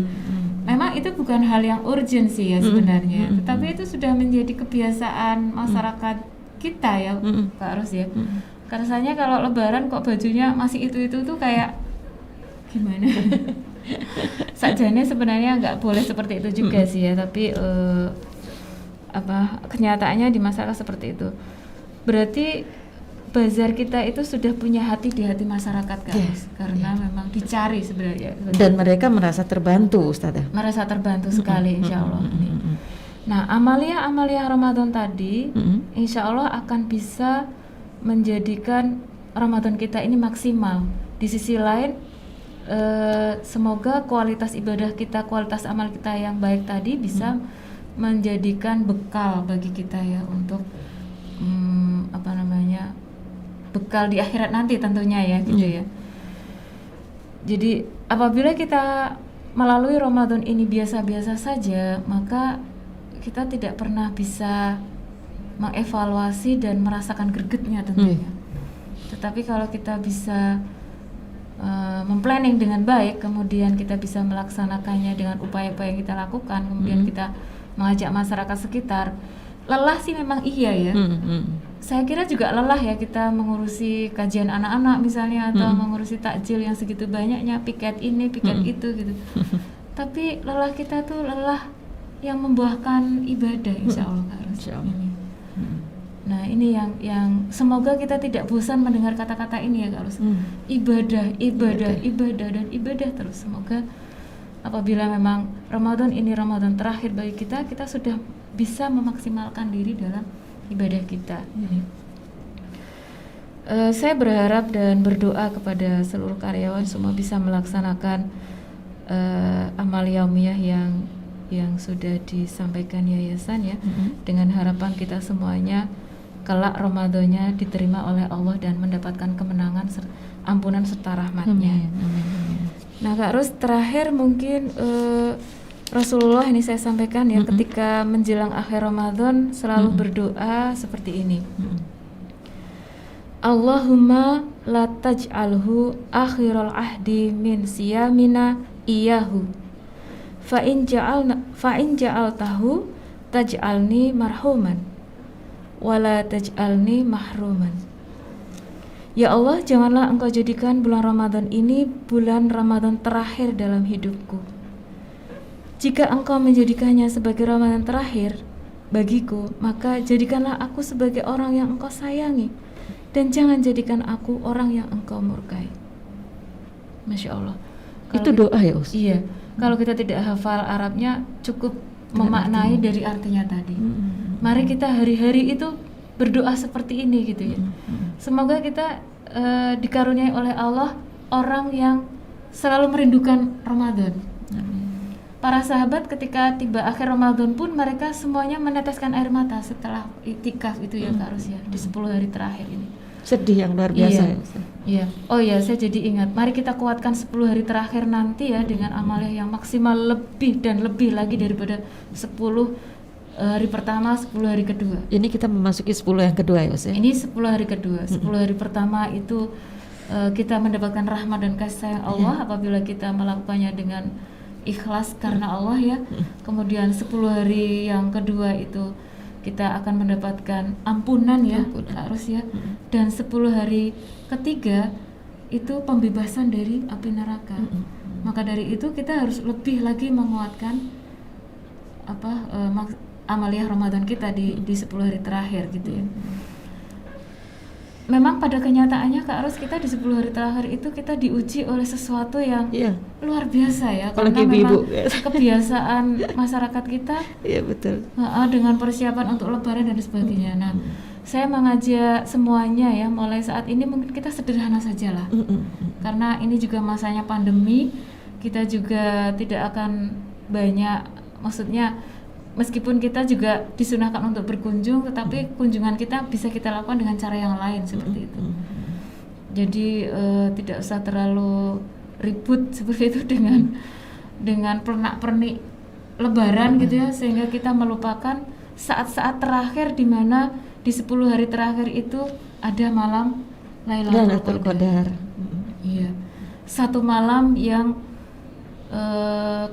Memang itu bukan hal yang urgent sih ya sebenarnya, tetapi itu sudah menjadi kebiasaan masyarakat kita ya, Kak Ros ya. Rasanya kalau Lebaran kok bajunya masih itu tuh kayak gimana? Sajane sebenarnya nggak boleh seperti itu juga sih ya, tapi kenyataannya di masyarakat seperti itu. Berarti bazar kita itu sudah punya hati di hati masyarakat kan, karena memang dicari sebenarnya. Dan mereka merasa terbantu, Ustazah. Merasa terbantu sekali, insya Allah. Nah, amalia Ramadan tadi, insya Allah akan bisa menjadikan Ramadan kita ini maksimal. Di sisi lain, semoga kualitas ibadah kita, kualitas amal kita yang baik tadi bisa menjadikan bekal bagi kita ya untuk bekal di akhirat nanti tentunya ya gitu ya. Jadi apabila kita melalui Ramadan ini biasa-biasa saja, maka kita tidak pernah bisa mengevaluasi dan merasakan gregetnya tentunya. Tetapi kalau kita bisa memplanning dengan baik, kemudian kita bisa melaksanakannya dengan upaya-upaya yang kita lakukan, kemudian kita mengajak masyarakat sekitar. Lelah sih memang iya ya. Saya kira juga lelah ya kita mengurusi kajian anak-anak misalnya, atau mengurusi takjil yang segitu banyaknya, piket ini, piket itu gitu. Tapi lelah kita tuh lelah yang membuahkan ibadah, insya Allah Kak Ros. Ini. Nah ini yang semoga kita tidak bosan mendengar kata-kata ini ya Kak Ros. Ibadah, dan ibadah terus. Semoga apabila memang Ramadan ini Ramadan terakhir bagi kita, kita sudah bisa memaksimalkan diri dalam ibadah kita. Saya berharap dan berdoa kepada seluruh karyawan semua bisa melaksanakan amal yaumiyah yang sudah disampaikan yayasan ya, dengan harapan kita semuanya kelak Ramadannya diterima oleh Allah dan mendapatkan kemenangan, ampunan serta rahmatnya. Nah Kak Ros, terakhir mungkin Rasulullah ini saya sampaikan ya, ketika menjelang akhir Ramadan selalu berdoa seperti ini. Allahumma la taj'alhu akhiral ahdi min siyamina iyahu fa in ja'altahu taj'alni marhuman wala taj'alni mahruman. Ya Allah, janganlah Engkau jadikan bulan Ramadan ini bulan Ramadan terakhir dalam hidupku. Jika Engkau menjadikannya sebagai Ramadan terakhir bagiku, maka jadikanlah aku sebagai orang yang Engkau sayangi, dan jangan jadikan aku orang yang Engkau murkai. Masya Allah. Itu doa ya Ustaz? Iya. Kalau kita tidak hafal Arabnya, cukup memaknai dari artinya tadi. Mari kita hari-hari itu berdoa seperti ini gitu ya. Semoga kita dikaruniai oleh Allah orang yang selalu merindukan Ramadan. Para sahabat ketika tiba akhir Ramadan pun mereka semuanya meneteskan air mata setelah iktikaf itu ya Kak Ros ya, di 10 hari terakhir ini. Sedih yang luar biasa ya. Iya. Oh ya, saya jadi ingat. Mari kita kuatkan 10 hari terakhir nanti ya dengan amalia yang maksimal lebih dan lebih lagi daripada 10 hari pertama, 10 hari kedua. Ini kita memasuki 10 yang kedua ya Ustaz? Ini 10 hari kedua. 10 hari pertama itu kita mendapatkan rahmat dan kasih sayang Allah apabila kita melakukannya dengan ikhlas karena Allah ya. Kemudian 10 hari yang kedua itu kita akan mendapatkan ampunan ya, harus ya. Dan 10 hari ketiga itu pembebasan dari api neraka. Maka dari itu kita harus lebih lagi menguatkan amaliyah Ramadan kita di 10 hari terakhir gitu ya. Memang pada kenyataannya Kak Ros, kita di 10 hari terakhir itu kita diuji oleh sesuatu yang luar biasa ya. Karena memang kebiasaan masyarakat kita dengan persiapan untuk lebaran dan sebagainya. Nah, saya mengajak semuanya ya, mulai saat ini mungkin kita sederhana sajalah. Karena ini juga masanya pandemi, kita juga tidak akan banyak, maksudnya meskipun kita juga disunahkan untuk berkunjung, tetapi kunjungan kita bisa kita lakukan dengan cara yang lain seperti itu. Jadi tidak usah terlalu ribut seperti itu dengan pernak-pernik lebaran gitu ya, sehingga kita melupakan saat-saat terakhir di mana di 10 hari terakhir itu ada malam Lailatul Qadar. Iya. Satu malam yang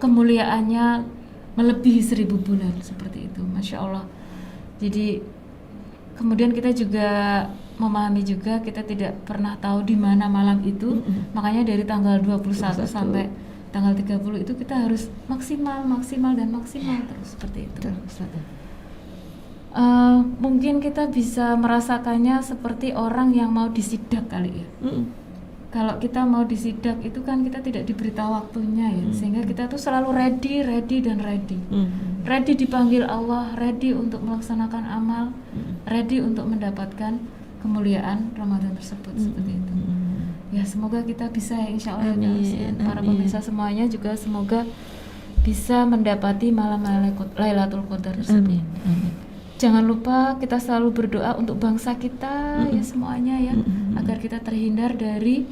kemuliaannya melebihi 1000 bulan seperti itu, Masya Allah. Jadi kemudian kita juga memahami juga kita tidak pernah tahu di mana malam itu. Makanya dari tanggal 21 sampai tanggal 30 itu kita harus maksimal terus seperti itu. Mungkin kita bisa merasakannya seperti orang yang mau disidak kali ya. Kalau kita mau disidak itu kan kita tidak diberitahu waktunya ya, sehingga kita tuh selalu ready. Ready dipanggil Allah, ready untuk melaksanakan amal, ready untuk mendapatkan kemuliaan Ramadan tersebut seperti itu. Ya semoga kita bisa ya, insya Allah ya, para pemirsa semuanya juga semoga bisa mendapati malam Lailatul Qadar tersebut. Jangan lupa kita selalu berdoa untuk bangsa kita ya semuanya ya, agar kita terhindar dari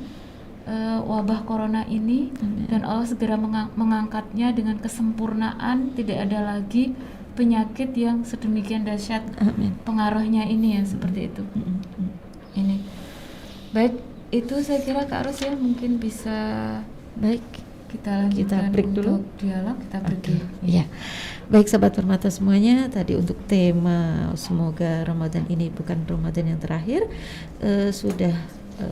wabah corona ini. Dan Allah segera mengangkatnya dengan kesempurnaan, tidak ada lagi penyakit yang sedemikian dahsyat pengaruhnya ini ya seperti itu. Ini Baik, itu saya kira Kak Ros ya mungkin bisa Baik, kita lanjutkan break dulu. untuk dialog, kita pergi. Iya. Baik sahabat permata semuanya, tadi untuk tema semoga Ramadan ini bukan Ramadan yang terakhir sudah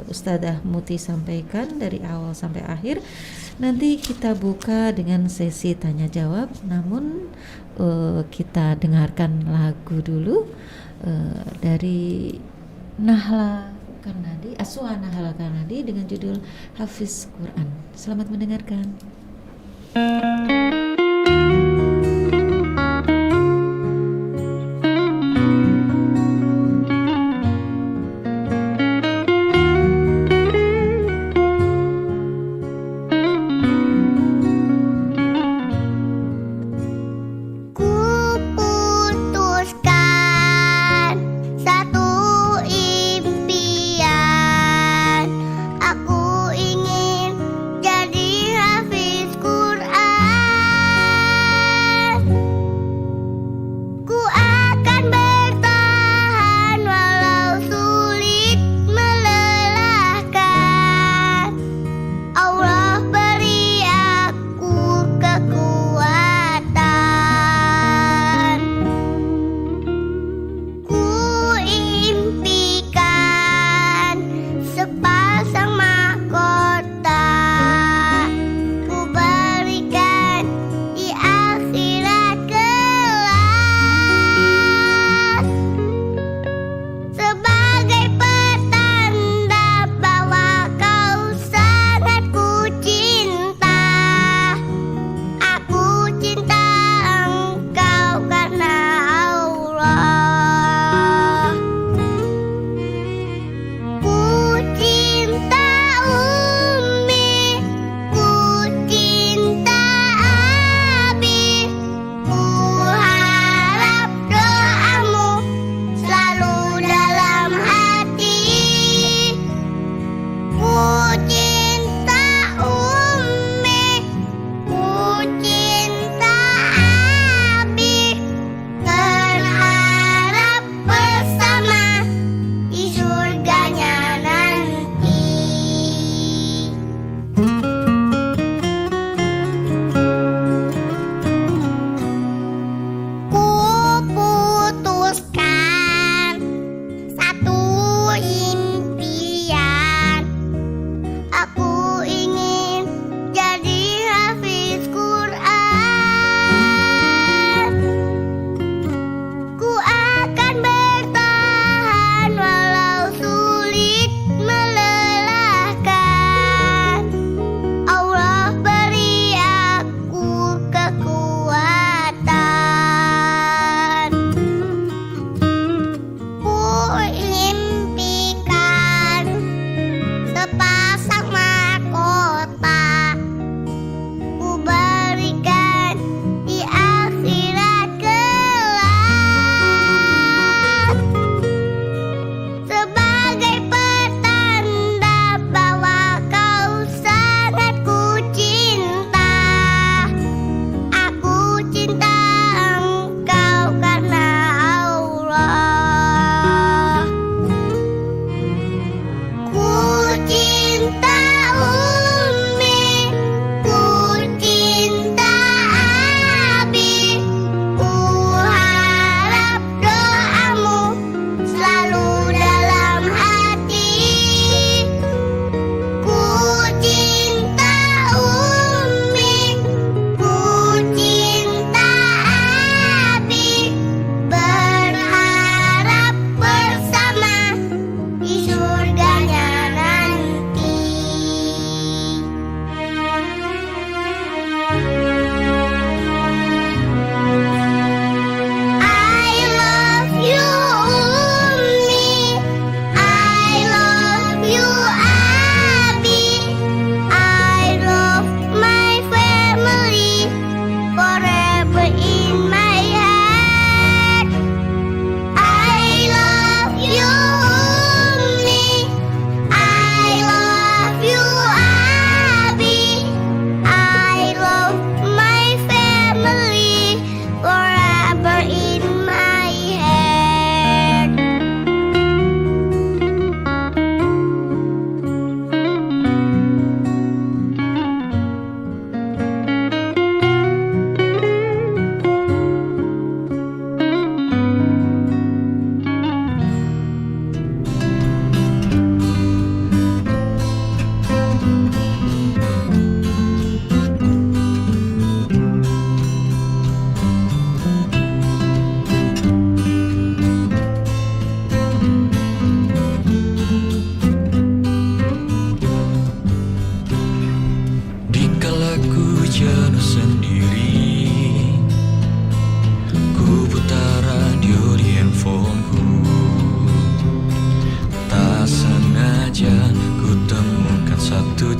Ustadzah Muti sampaikan dari awal sampai akhir. Nanti kita buka dengan sesi tanya jawab, namun kita dengarkan lagu dulu dari Nahla Karnadi, Aswa Nahla Karnadi dengan judul Hafiz Quran. Selamat mendengarkan. Kuputuskan satu impian, aku ingin jadi hafiz Quran.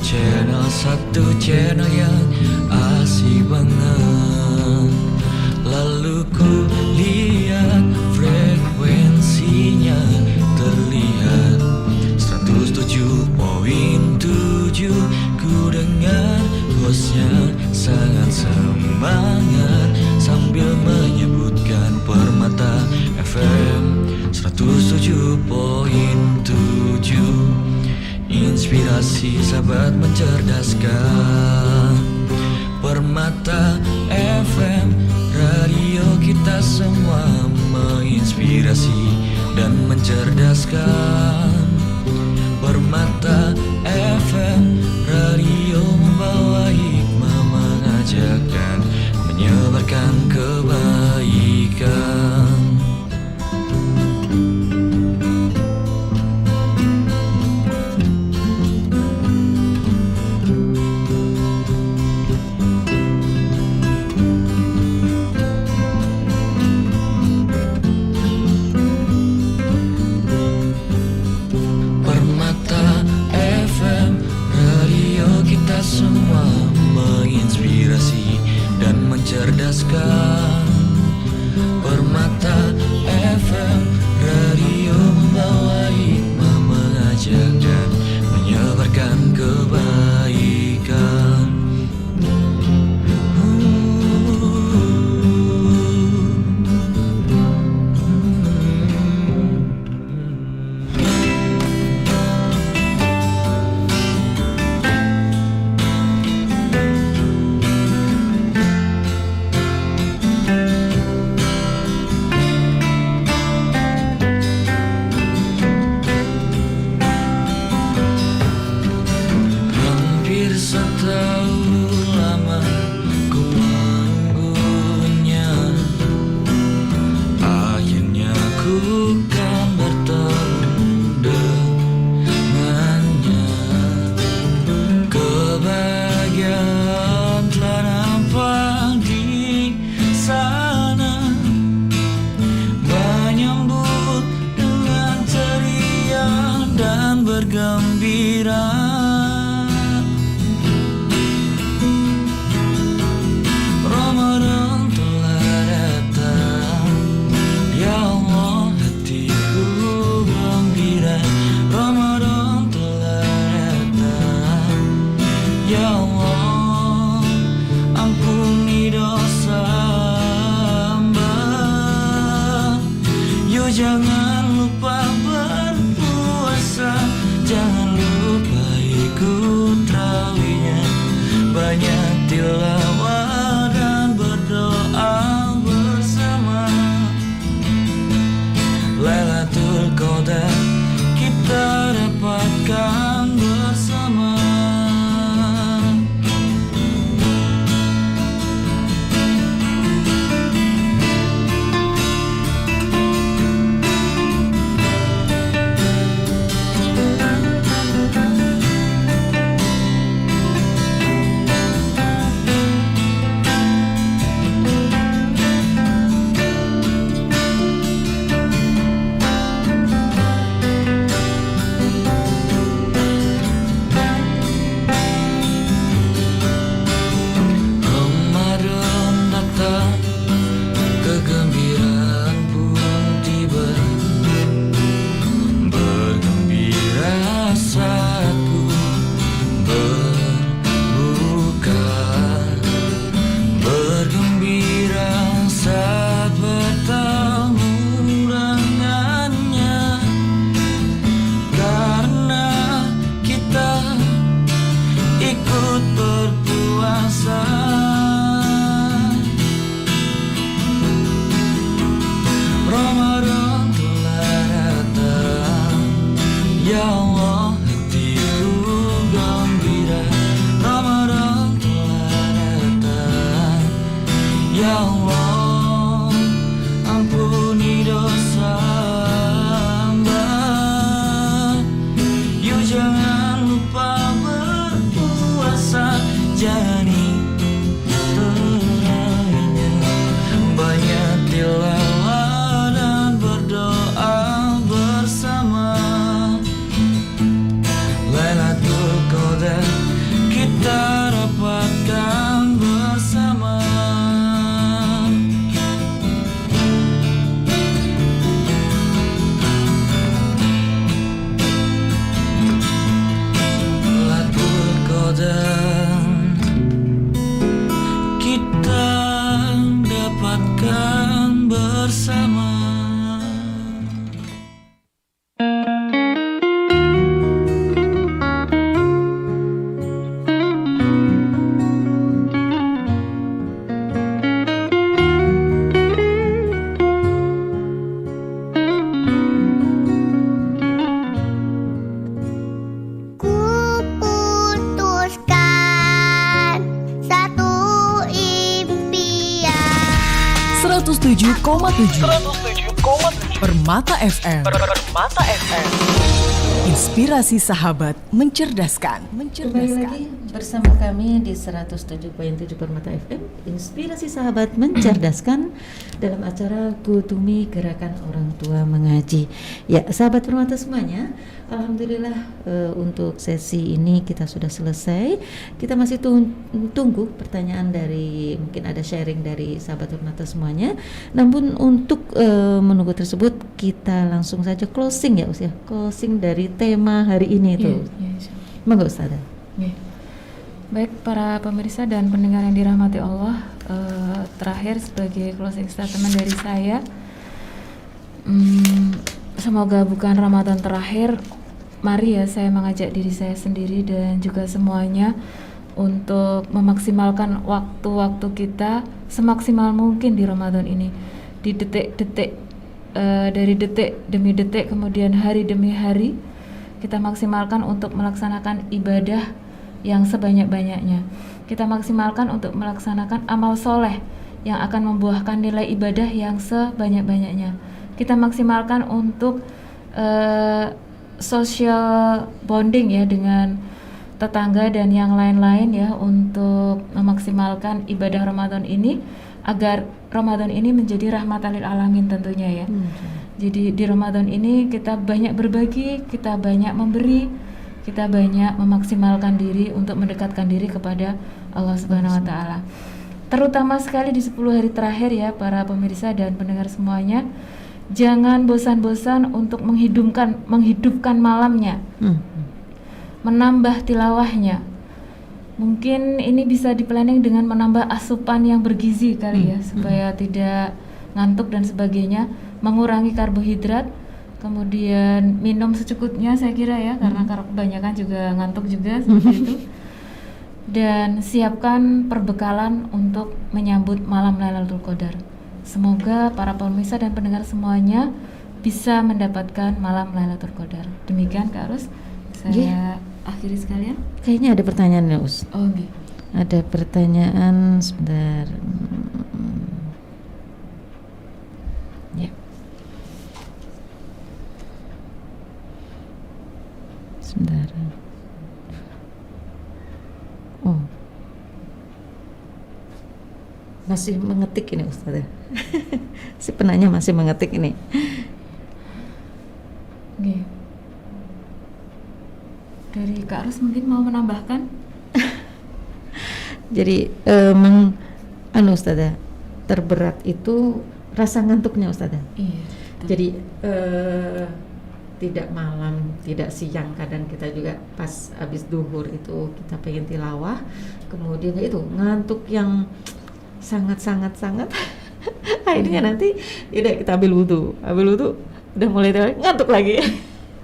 channel satu, channel yang asik banget. Lalu ku lihat frekuensinya terlihat 107.7. Ku dengar hostnya sangat semangat sambil menyebutkan Permata FM 107.7. Inspirasi sahabat mencerdaskan. Permata FM, radio kita semua menginspirasi dan mencerdaskan. Permata FM, radio membawa hikmah, mengajak dan menyebarkan kebaikan. Semua menginspirasi dan mencerdaskan. Permata FM, radio membawa hikmah, mengajak dan menyebarkan kebaikan. Jangan lupa berpuasa, jangan lupa ikut tarawihnya, banyak tilawah dan berdoa bersama. Lailatul Qadar kita dapatkan bersama. dapatkan bersama. Kuputuskan satu impian. 107,7 Permata FM. Inspirasi sahabat mencerdaskan. Kembali lagi bersama kami di 107.7 Permata FM, Inspirasi Sahabat Mencerdaskan, dalam acara Gotumi Gerakan Orang Tua Mengaji. Ya, sahabat Permata semuanya, alhamdulillah untuk sesi ini kita sudah selesai. Kita masih tunggu pertanyaan dari, mungkin ada sharing dari sahabat Permata semuanya. Namun untuk menunggu tersebut, kita langsung saja closing ya, closing dari tema hari ini tuh. Monggo Ustazah. Baik para pemirsa dan pendengar yang dirahmati Allah, terakhir sebagai closing statement dari saya, semoga bukan Ramadan terakhir. Mari ya saya mengajak diri saya sendiri dan juga semuanya untuk memaksimalkan waktu-waktu kita semaksimal mungkin di Ramadan ini, di detik-detik, dari detik demi detik, kemudian hari demi hari, kita maksimalkan untuk melaksanakan ibadah yang sebanyak-banyaknya. Kita maksimalkan untuk melaksanakan amal soleh yang akan membuahkan nilai ibadah yang sebanyak-banyaknya. Kita maksimalkan untuk social bonding ya dengan tetangga dan yang lain-lain ya, untuk memaksimalkan ibadah Ramadan ini agar Ramadan ini menjadi rahmatan lil alamin tentunya ya. Jadi di Ramadan ini kita banyak berbagi, kita banyak memberi, kita banyak memaksimalkan diri untuk mendekatkan diri kepada Allah Subhanahu wa taala. Terutama sekali di 10 hari terakhir ya para pemirsa dan pendengar semuanya, jangan bosan-bosan untuk menghidupkan malamnya. Menambah tilawahnya. Mungkin ini bisa diplanning dengan menambah asupan yang bergizi kali ya, supaya tidak ngantuk dan sebagainya, mengurangi karbohidrat, kemudian minum secukupnya saya kira ya, karena kebanyakan juga ngantuk juga seperti itu. Dan siapkan perbekalan untuk menyambut malam Lailatul Qadar. Semoga para pemirsa dan pendengar semuanya bisa mendapatkan malam Lailatul Qadar. Demikian Kak Rus, saya akhiri sekalian. Kayaknya ada pertanyaannya, Us. Oh, okay. Ada pertanyaan, sebentar. Ya. Sebentar. Oh. Masih mengetik ini Ustazah. Si penanya masih mengetik ini. Okay. Dari Kak Rus mungkin mau menambahkan? Jadi Ustazah, terberat itu rasa ngantuknya Ustazah. Iya. Jadi tidak malam, tidak siang, kadang kita juga pas habis duhur itu kita pengen tilawah, kemudian itu ngantuk yang sangat akhirnya nanti udah kita ambil wudhu udah mulai ngantuk lagi.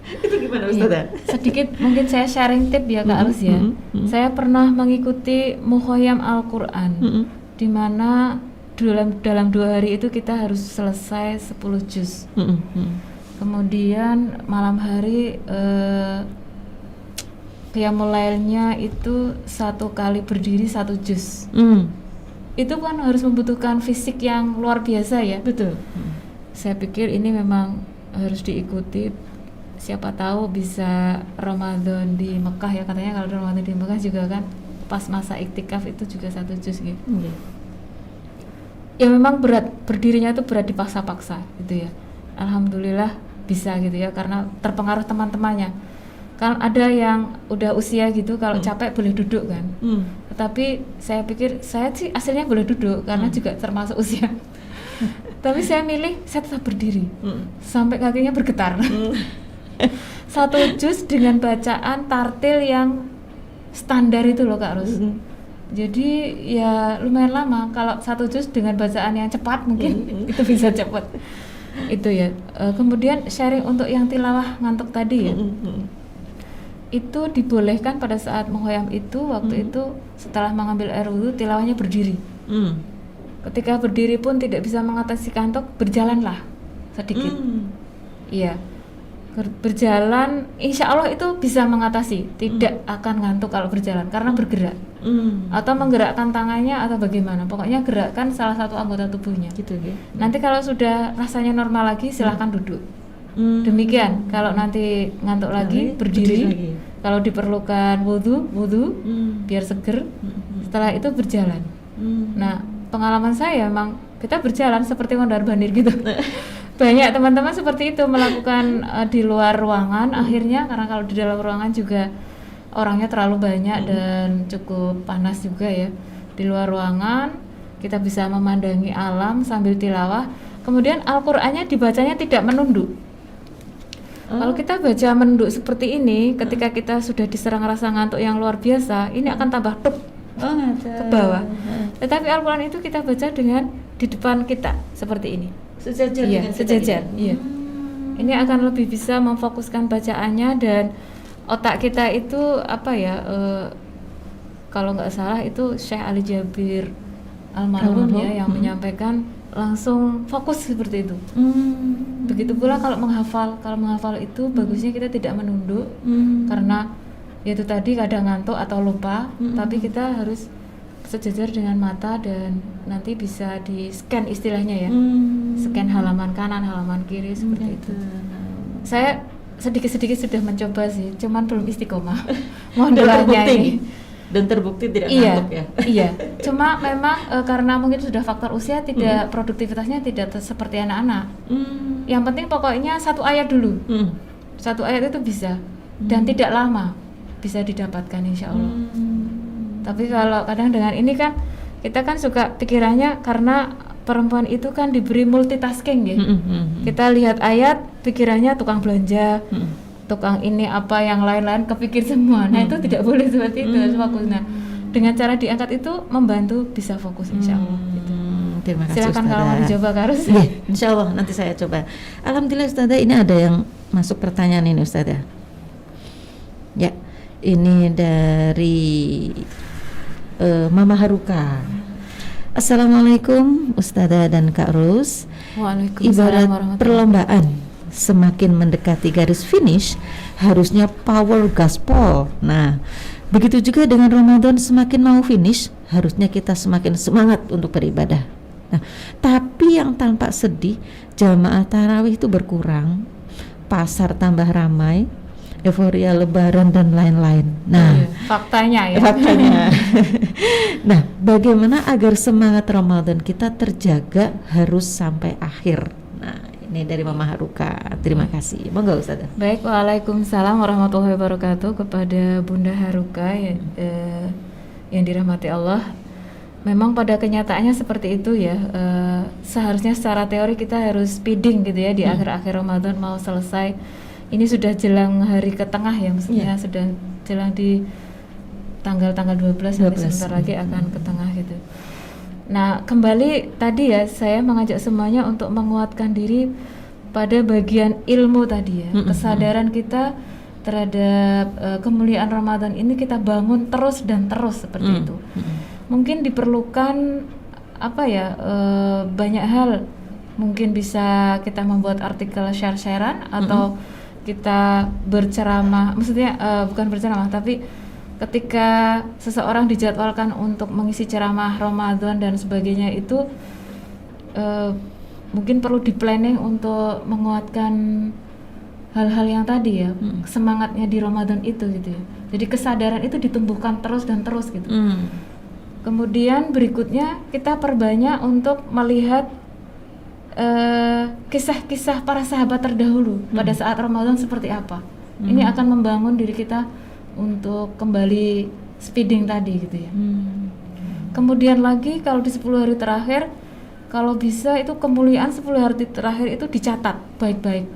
Itu gimana Ustazah? Sedikit mungkin saya sharing tip ya Kak Rus ya. Saya pernah mengikuti Mukhoyam Al-Quran, di mana dalam 2 hari itu kita harus selesai 10 juz. Kemudian malam hari qiyamul lailnya itu 1 kali berdiri 1 juz. Itu kan harus membutuhkan fisik yang luar biasa ya. Betul. Saya pikir ini memang harus diikuti. Siapa tahu bisa Ramadan di Mekah ya, katanya kalau Ramadan di Mekah juga kan pas masa iktikaf itu juga 1 juz gitu. Ya memang berat, berdirinya itu berat, dipaksa-paksa gitu ya. Alhamdulillah bisa gitu ya, karena terpengaruh teman-temannya. Kan ada yang udah usia gitu, kalau capek boleh duduk kan. Tetapi saya pikir saya sih aslinya boleh duduk karena juga termasuk usia. Tapi saya milih saya tetap berdiri sampai kakinya bergetar. 1 juz dengan bacaan tartil yang standar itu loh Kak Rus. Jadi ya lumayan lama. Kalau 1 juz dengan bacaan yang cepat mungkin itu bisa cepat. Itu ya. Kemudian sharing untuk yang tilawah ngantuk tadi ya. Itu dibolehkan pada saat menghoyam itu, waktu itu setelah mengambil air wudhu tilawahnya berdiri. Ketika berdiri pun tidak bisa mengatasi kantuk, berjalanlah sedikit. Iya, berjalan insya Allah itu bisa mengatasi, tidak akan ngantuk kalau berjalan karena bergerak. Atau menggerakkan tangannya atau bagaimana, pokoknya gerakkan salah satu anggota tubuhnya Gitu ya. nanti kalau sudah rasanya normal lagi silahkan duduk. Demikian kalau nanti ngantuk lagi berdiri lagi. Kalau diperlukan wudhu biar seger. Setelah itu berjalan. Nah, pengalaman saya memang kita berjalan seperti mondar-mandir gitu. Banyak teman-teman seperti itu melakukan di luar ruangan. Akhirnya karena kalau di dalam ruangan juga orangnya terlalu banyak dan cukup panas juga ya. Di luar ruangan kita bisa memandangi alam sambil tilawah. Kemudian Al-Qur'annya dibacanya tidak menunduk. Kalau kita baca menunduk seperti ini, ketika kita sudah diserang rasa ngantuk yang luar biasa, ini akan tambah tuk ke bawah. Tetapi Al-Quran itu kita baca dengan di depan kita seperti ini. Sejajar Iya, dengan kita sejajar. gitu. Iya. Ini akan lebih bisa memfokuskan bacaannya dan otak kita itu apa ya? Kalau nggak salah itu Syekh Ali Jabir almarhum ya yang menyampaikan langsung fokus seperti itu. Begitu pula kalau menghafal itu bagusnya kita tidak menunduk karena yaitu tadi kadang ngantuk atau lupa, tapi kita harus sejajar dengan mata dan nanti bisa di scan istilahnya ya, scan halaman kanan, halaman kiri seperti itu. Saya sedikit-sedikit sudah mencoba sih, cuman belum istiqomah. Mohon doanya ini. Dan terbukti tidak Iya, ngantuk ya. iya. Cuma memang karena mungkin sudah faktor usia tidak produktivitasnya tidak seperti anak-anak. Yang penting pokoknya 1 ayat dulu. 1 ayat itu bisa dan tidak lama bisa didapatkan insya Allah. Tapi kalau kadang dengan ini kan kita kan suka pikirannya karena perempuan itu kan diberi multitasking ya. Kita lihat ayat pikirannya tukang belanja. Tukang ini apa yang lain-lain kepikir semua. Nah itu tidak boleh seperti itu, harus fokus. Nah dengan cara diangkat itu membantu bisa fokus insya Allah. Gitu. Terima kasih Silakan kalau mau dicoba Karus. Iya, insya Allah nanti saya coba. Alhamdulillah Ustazah, ini ada yang masuk pertanyaan ini Ustazah. Ya, ini dari Mama Haruka. Assalamualaikum Ustazah dan Kak Rus. Waalaikumsalam Ibarat warahmatullahi perlombaan, semakin mendekati garis finish harusnya power gaspol. Nah, begitu juga dengan Ramadan, semakin mau finish harusnya kita semakin semangat untuk beribadah. Nah, tapi yang tampak sedih, jamaah tarawih itu berkurang, pasar tambah ramai, euforia lebaran dan lain-lain. Nah, faktanya ya. faktanya. Nah, bagaimana agar semangat Ramadan kita terjaga harus sampai akhir? Nah, ini dari Mama Haruka. Terima kasih. Monggo Ustazah. Baik, waalaikumsalam warahmatullahi wabarakatuh kepada Bunda Haruka yang dirahmati Allah. Memang pada kenyataannya seperti itu ya. Seharusnya secara teori kita harus speeding gitu ya di akhir-akhir Ramadan mau selesai. Ini sudah jelang hari ke tengah ya, maksudnya sudah jelang di tanggal 12 nanti sebentar lagi akan ke tengah gitu. Nah, kembali tadi ya, saya mengajak semuanya untuk menguatkan diri pada bagian ilmu tadi ya. Kesadaran kita terhadap kemuliaan Ramadan ini kita bangun terus dan terus seperti itu. Mungkin diperlukan apa ya, banyak hal. Mungkin bisa kita membuat artikel share-sharean atau kita berceramah, maksudnya bukan berceramah tapi ketika seseorang dijadwalkan untuk mengisi ceramah Ramadan dan sebagainya itu mungkin perlu di planning untuk menguatkan hal-hal yang tadi ya, semangatnya di Ramadan itu gitu ya. Jadi kesadaran itu ditumbuhkan terus dan terus gitu. Kemudian berikutnya kita perbanyak untuk melihat kisah-kisah para sahabat terdahulu pada saat Ramadan seperti apa. Ini akan membangun diri kita untuk kembali speeding tadi gitu ya. Kemudian lagi kalau di 10 hari terakhir, kalau bisa itu kemuliaan 10 hari terakhir itu dicatat baik-baik.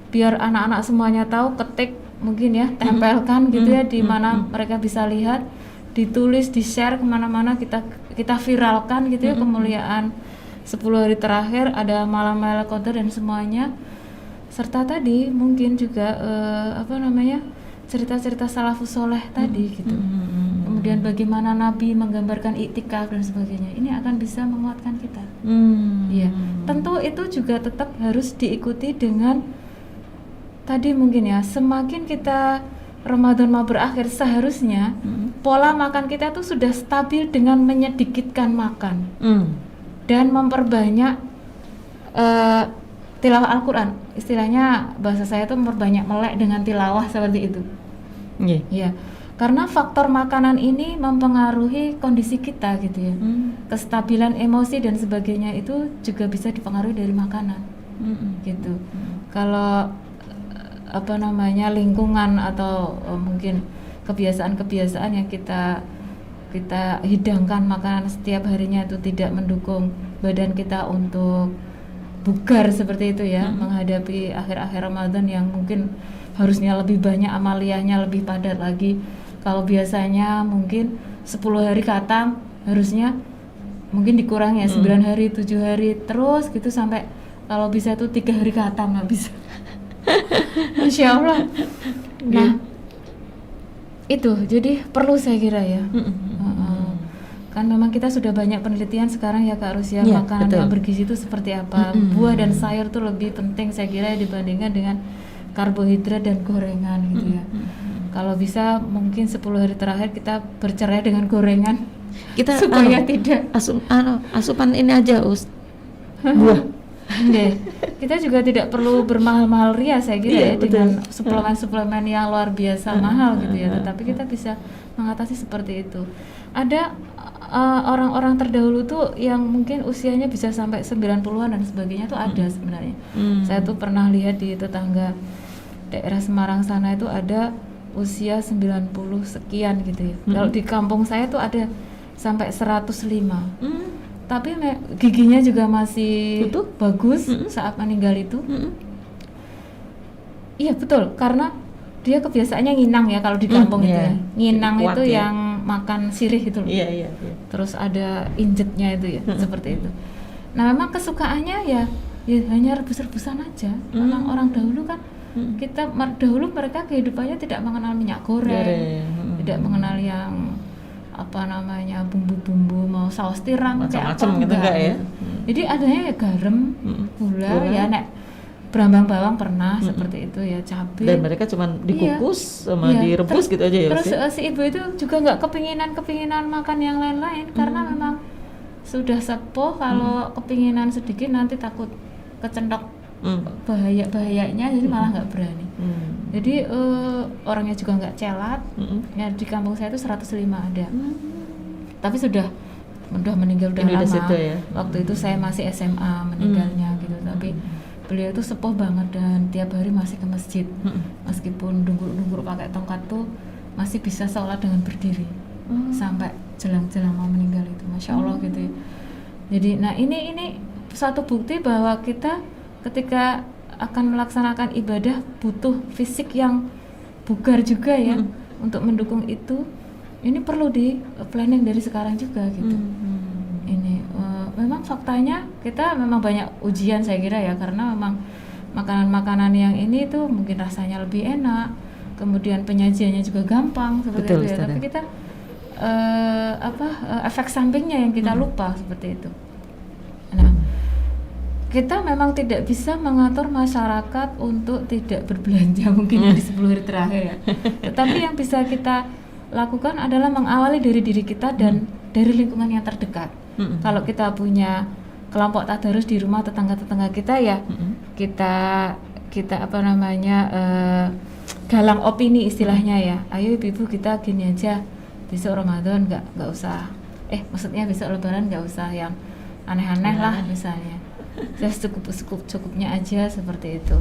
Biar anak-anak semuanya tahu, ketik mungkin ya, tempelkan gitu ya di mana mereka bisa lihat ditulis, di-share kemana-mana, kita viralkan gitu ya, kemuliaan 10 hari terakhir, ada malam Lailatul Qadar dan semuanya, serta tadi mungkin juga cerita-cerita salafus soleh tadi gitu. Kemudian bagaimana Nabi menggambarkan iktikaf dan sebagainya, ini akan bisa menguatkan kita. Ya, tentu itu juga tetap harus diikuti dengan tadi mungkin ya, semakin kita Ramadan mau berakhir, seharusnya pola makan kita tuh sudah stabil dengan menyedikitkan makan dan memperbanyak tilawah Al-Quran. Istilahnya bahasa saya tuh memperbanyak melek dengan tilawah seperti itu. Ya, karena faktor makanan ini mempengaruhi kondisi kita gitu ya. Kestabilan emosi dan sebagainya itu juga bisa dipengaruhi dari makanan. Gitu. Kalau lingkungan atau mungkin kebiasaan-kebiasaan yang kita hidangkan makanan setiap harinya itu tidak mendukung badan kita untuk bugar seperti itu ya, menghadapi akhir-akhir Ramadan yang mungkin harusnya lebih banyak amaliyahnya, lebih padat lagi. Kalau biasanya mungkin 10 hari khatam, harusnya mungkin dikurangi ya 9 hari, 7 hari terus gitu, sampai kalau bisa tuh 3 hari khatam nggak bisa. Masya Allah. Nah, itu jadi perlu saya kira ya. Kan memang kita sudah banyak penelitian sekarang ya Kak Rusia, makanan yang bergizi itu seperti apa. Buah dan sayur itu lebih penting saya kira dibandingkan dengan karbohidrat dan gorengan gitu ya. Kalau bisa mungkin 10 hari terakhir kita bercerai dengan gorengan, Kita supaya tidak asupan ini aja buah. Kita juga tidak perlu bermahal-mahal ria saya kira ya, dengan suplemen-suplemen yang luar biasa mahal gitu ya, tetapi kita bisa mengatasi seperti itu. Ada orang-orang terdahulu tuh yang mungkin usianya bisa sampai 90-an dan sebagainya tuh ada sebenarnya. Saya tuh pernah lihat di tetangga daerah Semarang sana itu ada usia 90 sekian gitu ya. Kalau di kampung saya tuh ada sampai 105. Tapi giginya juga masih bagus saat meninggal itu. Iya betul, karena dia kebiasaannya nginang ya kalau di kampung itu ya. Nginang itu yang makan sirih itu loh. Iya. Terus ada injetnya itu ya, seperti itu. Nah memang kesukaannya ya hanya rebus-rebusan aja. Memang orang dahulu kan, dahulu mereka kehidupannya tidak mengenal minyak goreng. Tidak mengenal yang bumbu-bumbu, mau saus tiram macam-macam gitu enggak ya. Jadi adanya ya garam, gula ya, nek berambang bawang pernah seperti itu ya, cabai. Dan mereka cuma dikukus sama direbus gitu aja ya. Terus si ibu itu juga nggak kepinginan makan yang lain-lain karena memang sudah sepuh. Kalau kepinginan sedikit nanti takut kecentok bahayanya, jadi malah nggak berani. Jadi orangnya juga nggak celat. Ya di kampung saya itu 105 ada. Tapi sudah meninggal udah lama. Ya? Waktu itu saya masih SMA meninggalnya gitu. Tapi beliau itu sepuh banget dan tiap hari masih ke masjid. Meskipun dungkur-dungkur pakai tongkat tuh masih bisa sholat dengan berdiri. Sampai jelang-jelang mau meninggal itu, Masya Allah gitu ya. Jadi nah ini suatu bukti bahwa kita ketika akan melaksanakan ibadah butuh fisik yang bugar juga ya, untuk mendukung itu. Ini perlu di planning dari sekarang juga gitu. Ini memang faktanya kita memang banyak ujian saya kira ya, karena memang makanan-makanan yang ini tuh mungkin rasanya lebih enak, kemudian penyajiannya juga gampang seperti itu ya. Tapi kita efek sampingnya yang kita lupa seperti itu. Nah, kita memang tidak bisa mengatur masyarakat untuk tidak berbelanja mungkin di 10 hari terakhir ya. Tetapi yang bisa kita lakukan adalah mengawali dari diri kita dan dari lingkungan yang terdekat. Kalau kita punya kelompok tadarus di rumah, tetangga-tetangga kita ya, kita galang opini istilahnya ya. Ayo ibu kita gini aja, besok Ramadan nggak usah, maksudnya besok Lebaran nggak usah yang aneh-aneh lah misalnya. Cukupnya aja seperti itu.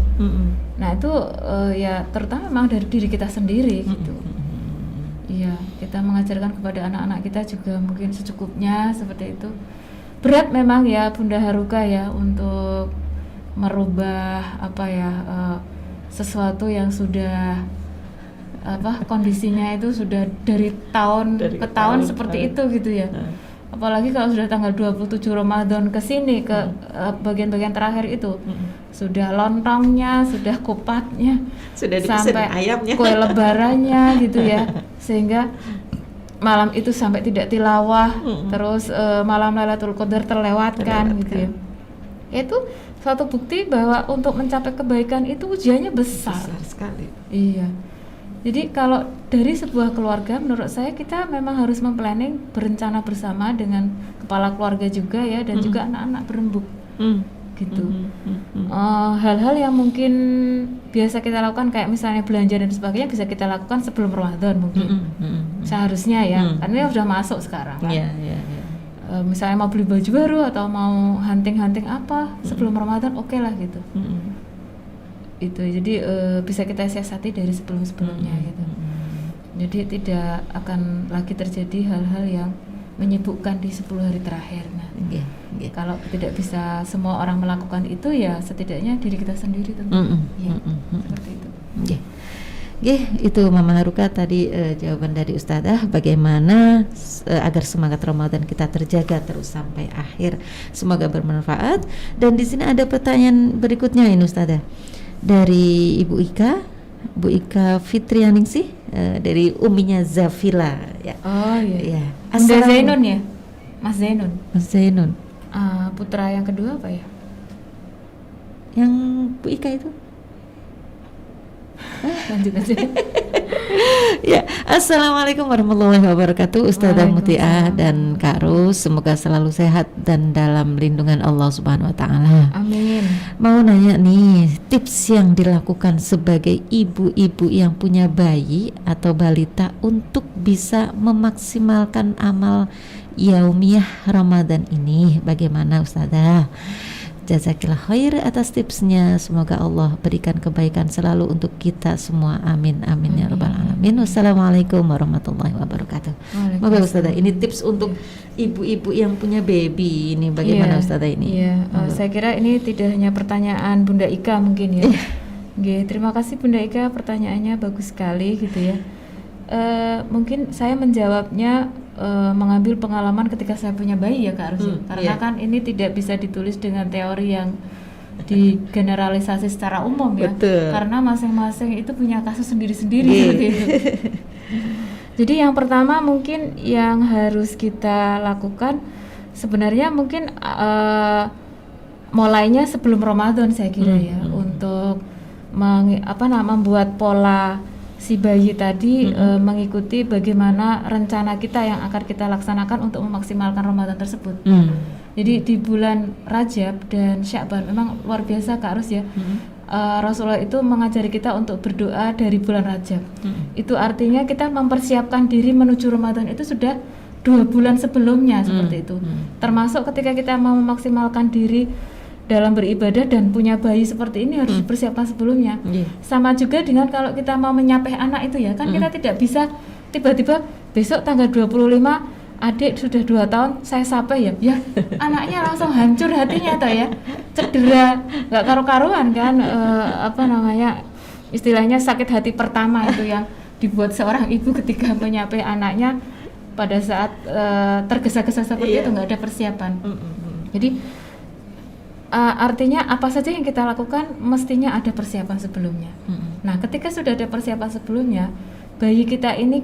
Nah itu ya terutama memang dari diri kita sendiri gitu. Iya, kita mengajarkan kepada anak-anak kita juga mungkin secukupnya seperti itu. Berat memang ya Bunda Haruka ya untuk merubah sesuatu yang sudah kondisinya itu sudah dari tahun ke tahun seperti itu gitu ya. Apalagi kalau sudah tanggal 27 Ramadan ke sini ke bagian-bagian terakhir itu sudah lontongnya, sudah kupatnya, Sudah sampai ayamnya. kue lebarannya gitu ya. Sehingga malam itu sampai tidak tilawah, terus malam Lailatul Qadar terlewatkan gitu ya. Itu suatu bukti bahwa untuk mencapai kebaikan itu ujiannya besar sekali. Iya. Jadi kalau dari sebuah keluarga, menurut saya kita memang harus memplanning, berencana bersama dengan kepala keluarga juga ya, dan juga anak-anak berembuk, gitu. Hal-hal yang mungkin biasa kita lakukan kayak misalnya belanja dan sebagainya bisa kita lakukan sebelum Ramadan mungkin, seharusnya ya, karena udah masuk sekarang kan. Misalnya mau beli baju baru atau mau hunting-hunting apa sebelum Ramadan, oke lah gitu. Itu jadi bisa kita siasati dari sebelum-sebelumnya gitu. Jadi tidak akan lagi terjadi hal-hal yang menyibukkan di 10 hari terakhir. Nah, kalau tidak bisa semua orang melakukan itu ya setidaknya diri kita sendiri tentu. Seperti itu. Itu Mama Haruka tadi jawaban dari Ustadzah bagaimana agar semangat Ramadan kita terjaga terus sampai akhir. Semoga bermanfaat. Dan di sini ada pertanyaan berikutnya ini Ustadzah. Dari Ibu Ika Fitrianingsih dari uminya Zafila ya. Oh iya. Ya. Mas Zainun ya? Mas Zainun. Putra yang kedua apa ya? Yang Bu Ika itu? Lanjut aja. Ya, Assalamualaikum warahmatullahi wabarakatuh. Ustadzah Mutiah dan Kak Ros, semoga selalu sehat dan dalam lindungan Allah Subhanahu wa taala. Amin. Mau nanya nih, tips yang dilakukan sebagai ibu-ibu yang punya bayi atau balita untuk bisa memaksimalkan amal yaumiyah Ramadan ini bagaimana Ustadzah? Jazakillah khair atas tipsnya. Semoga Allah berikan kebaikan selalu untuk kita semua. Amin amin ya rabbal alamin. Wassalamualaikum warahmatullahi wabarakatuh. Moga Ustazah, ini tips untuk ibu-ibu yang punya baby ini bagaimana Ustazah ini? Iya, saya kira ini tidak hanya pertanyaan Bunda Ika mungkin ya. Terima kasih Bunda Ika, pertanyaannya bagus sekali gitu ya. Mungkin saya menjawabnya mengambil pengalaman ketika saya punya bayi ya Kak Arsi, karena kan ini tidak bisa ditulis dengan teori yang digeneralisasi secara umum ya. Betul. Karena masing-masing itu punya kasus sendiri-sendiri seperti itu. Jadi yang pertama mungkin yang harus kita lakukan sebenarnya mungkin mulainya sebelum Ramadan saya kira ya, untuk membuat pola si bayi tadi mengikuti bagaimana rencana kita yang akan kita laksanakan untuk memaksimalkan Ramadan tersebut. Jadi di bulan Rajab dan Sya'ban memang luar biasa Kak Arus ya. Rasulullah itu mengajari kita untuk berdoa dari bulan Rajab. Itu artinya kita mempersiapkan diri menuju Ramadan itu sudah 2 bulan sebelumnya seperti itu. Termasuk ketika kita mau memaksimalkan diri dalam beribadah dan punya bayi seperti ini harus dipersiapkan sebelumnya. Sama juga dengan kalau kita mau menyapih anak itu ya, kan kita tidak bisa tiba-tiba besok tanggal 25 adik sudah 2 tahun saya sapeh ya anaknya langsung hancur hatinya atau ya, cedera nggak karu-karuan kan, istilahnya sakit hati pertama itu yang dibuat seorang ibu ketika menyapih anaknya pada saat tergesa-gesa seperti itu, nggak ada persiapan. Jadi artinya apa saja yang kita lakukan mestinya ada persiapan sebelumnya. Nah, ketika sudah ada persiapan sebelumnya, bayi kita ini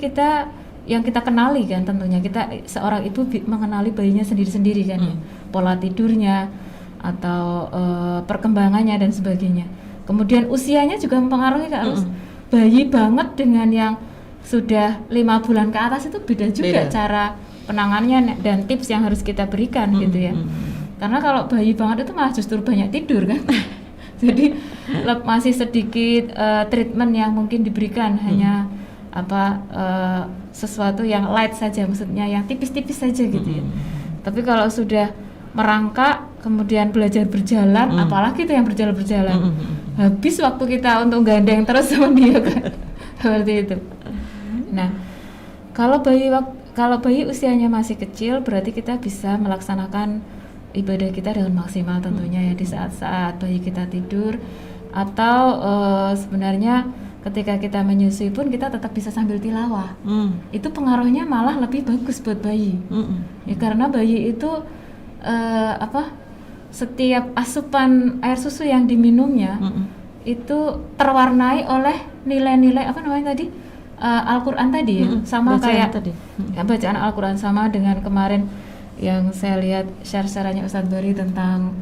yang kita kenali kan, tentunya kita seorang ibu mengenali bayinya sendiri-sendiri kan ya, pola tidurnya atau perkembangannya dan sebagainya. Kemudian usianya juga mempengaruhi Kak Arus. Bayi banget dengan yang sudah 5 bulan ke atas itu beda juga cara penanganannya dan tips yang harus kita berikan gitu ya. Karena kalau bayi banget itu malah justru banyak tidur kan. Jadi masih sedikit treatment yang mungkin diberikan hanya sesuatu yang light saja, maksudnya yang tipis-tipis saja gitu ya. Tapi kalau sudah merangkak kemudian belajar berjalan, apalagi itu yang berjalan-berjalan, habis waktu kita untuk gandeng terus sama dia kan. Seperti itu. Nah, kalau bayi usianya masih kecil berarti kita bisa melaksanakan ibadah kita dengan maksimal tentunya ya di saat-saat bayi kita tidur, atau sebenarnya ketika kita menyusui pun kita tetap bisa sambil tilawah. Itu pengaruhnya malah lebih bagus buat bayi. Ya, karena bayi itu setiap asupan air susu yang diminumnya itu terwarnai oleh nilai-nilai Al-Quran tadi ya, sama bacaan kayak tadi. Bacaan Al-Quran, sama dengan kemarin yang saya lihat share-sharannya Ustadz Bari tentang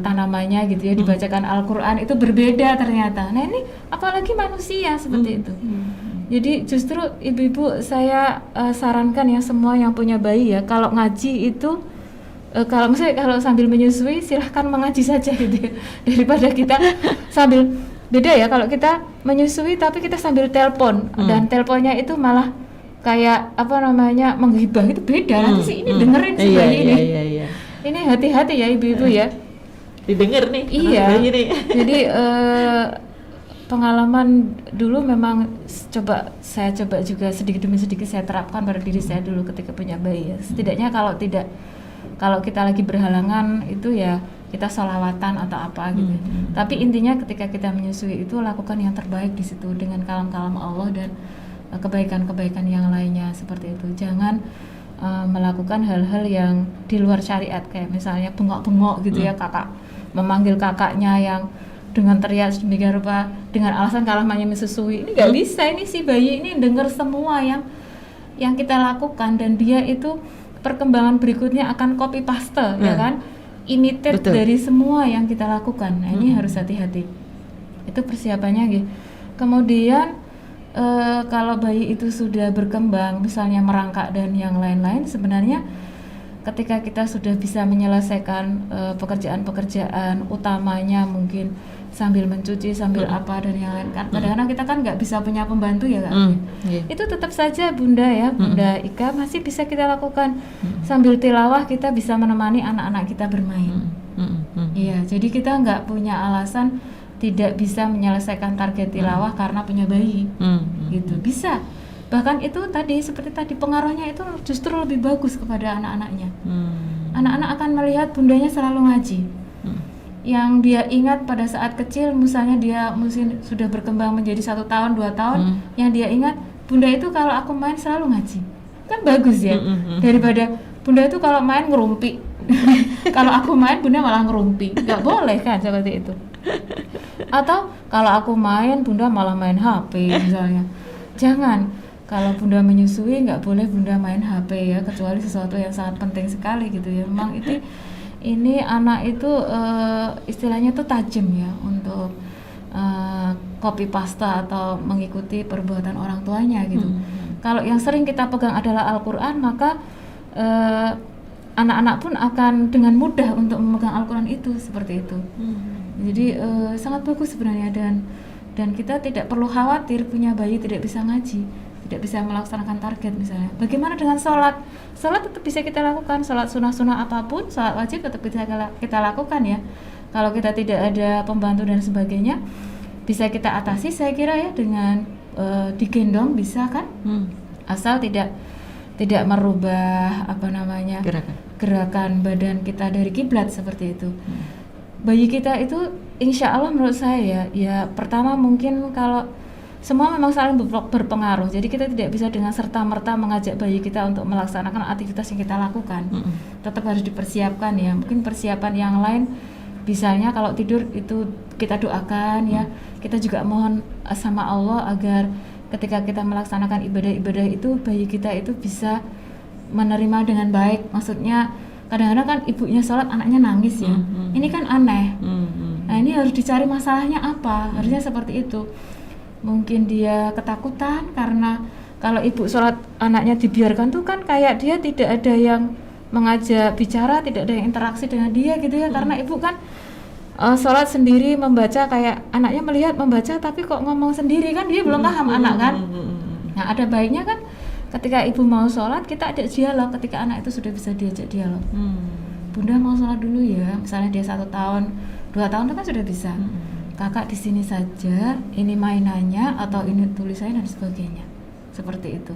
tanamannya gitu ya, dibacakan Al-Quran itu berbeda ternyata. Nah ini apalagi manusia seperti itu. Jadi justru ibu-ibu saya sarankan ya, semua yang punya bayi ya, kalau ngaji itu kalau sambil menyusui silahkan mengaji saja gitu ya, daripada kita sambil, beda ya kalau kita menyusui tapi kita sambil telepon, dan teleponnya itu malah kayak menghibah, itu beda. Nanti sih ini dengerin si bayi ini. Iya. Ini hati-hati ya ibu-ibu ya. Didengar nih. Iya. Bayi nih. Jadi pengalaman dulu memang saya coba juga sedikit demi sedikit saya terapkan pada diri saya dulu ketika punya bayi ya. Setidaknya kalau kita lagi berhalangan itu ya kita sholawatan atau apa gitu. Tapi intinya ketika kita menyusui itu lakukan yang terbaik di situ dengan kalam-kalam Allah dan kebaikan-kebaikan yang lainnya seperti itu. Jangan melakukan hal-hal yang di luar syariat, kayak misalnya bengok-bengok gitu ya, kakak memanggil kakaknya yang dengan teriak sedemikian rupa dengan alasan kalau hanya menyusui. Ini nggak bisa, ini si bayi ini dengar semua yang kita lakukan, dan dia itu perkembangan berikutnya akan copy paste ya kan, imitate dari semua yang kita lakukan. Nah ini harus hati-hati, itu persiapannya gitu. Kemudian kalau bayi itu sudah berkembang, misalnya merangkak dan yang lain-lain, sebenarnya ketika kita sudah bisa menyelesaikan pekerjaan-pekerjaan utamanya, mungkin sambil mencuci, sambil apa dan yang lain, kan kadang-kadang kita kan nggak bisa punya pembantu ya kan. Itu tetap saja Bunda ya, Bunda Ika, masih bisa kita lakukan. Sambil tilawah kita bisa menemani anak-anak kita bermain. Iya, jadi kita nggak punya alasan tidak bisa menyelesaikan target tilawah karena punya bayi. Gitu, bisa. Bahkan itu tadi, seperti tadi, pengaruhnya itu justru lebih bagus kepada anak-anaknya. Anak-anak akan melihat bundanya selalu ngaji. Yang dia ingat pada saat kecil, misalnya dia mungkin sudah berkembang menjadi 1 tahun, 2 tahun, yang dia ingat, bunda itu kalau aku main selalu ngaji. Kan bagus ya, daripada bunda itu kalau main ngerumpi. Kalau aku main, bunda malah ngerumpi. Gak boleh kan seperti itu. Atau kalau aku main, bunda malah main HP misalnya. Jangan. Kalau bunda menyusui, nggak boleh bunda main HP ya, kecuali sesuatu yang sangat penting sekali gitu ya. Memang ini anak itu istilahnya tuh tajam ya untuk copy paste atau mengikuti perbuatan orang tuanya gitu. Kalau yang sering kita pegang adalah Al-Quran, maka anak-anak pun akan dengan mudah untuk memegang Al-Quran itu, seperti itu. Jadi sangat bagus sebenarnya, dan kita tidak perlu khawatir punya bayi tidak bisa ngaji, tidak bisa melaksanakan target misalnya. Bagaimana dengan sholat? Sholat tetap bisa kita lakukan, sholat sunnah-sunnah apapun, sholat wajib tetap bisa kita lakukan ya. Kalau kita tidak ada pembantu dan sebagainya, bisa kita atasi saya kira ya dengan digendong bisa kan? Asal tidak merubah gerakan badan kita dari kiblat seperti itu. Bayi kita itu insya Allah menurut saya ya pertama mungkin kalau semua memang saling berpengaruh, jadi kita tidak bisa dengan serta-merta mengajak bayi kita untuk melaksanakan aktivitas yang kita lakukan. Tetap harus dipersiapkan ya, mungkin persiapan yang lain misalnya kalau tidur itu kita doakan ya, kita juga mohon sama Allah agar ketika kita melaksanakan ibadah-ibadah itu bayi kita itu bisa menerima dengan baik. Maksudnya kadang-kadang kan ibunya sholat anaknya nangis ya, ini kan aneh. Nah ini harus dicari masalahnya apa, harusnya seperti itu. Mungkin dia ketakutan karena kalau ibu sholat anaknya dibiarkan tuh kan kayak dia tidak ada yang mengajak bicara, tidak ada yang interaksi dengan dia gitu ya, karena ibu kan sholat sendiri membaca, kayak anaknya melihat membaca tapi kok ngomong sendiri kan, dia belum paham anak kan. Nah ada baiknya kan ketika ibu mau sholat kita ada dialog, ketika anak itu sudah bisa diajak dialog. Bunda mau sholat dulu ya, misalnya dia 1 tahun 2 tahun itu kan sudah bisa. Kakak di sini saja, ini mainannya atau ini tulisannya dan sebagainya, seperti itu.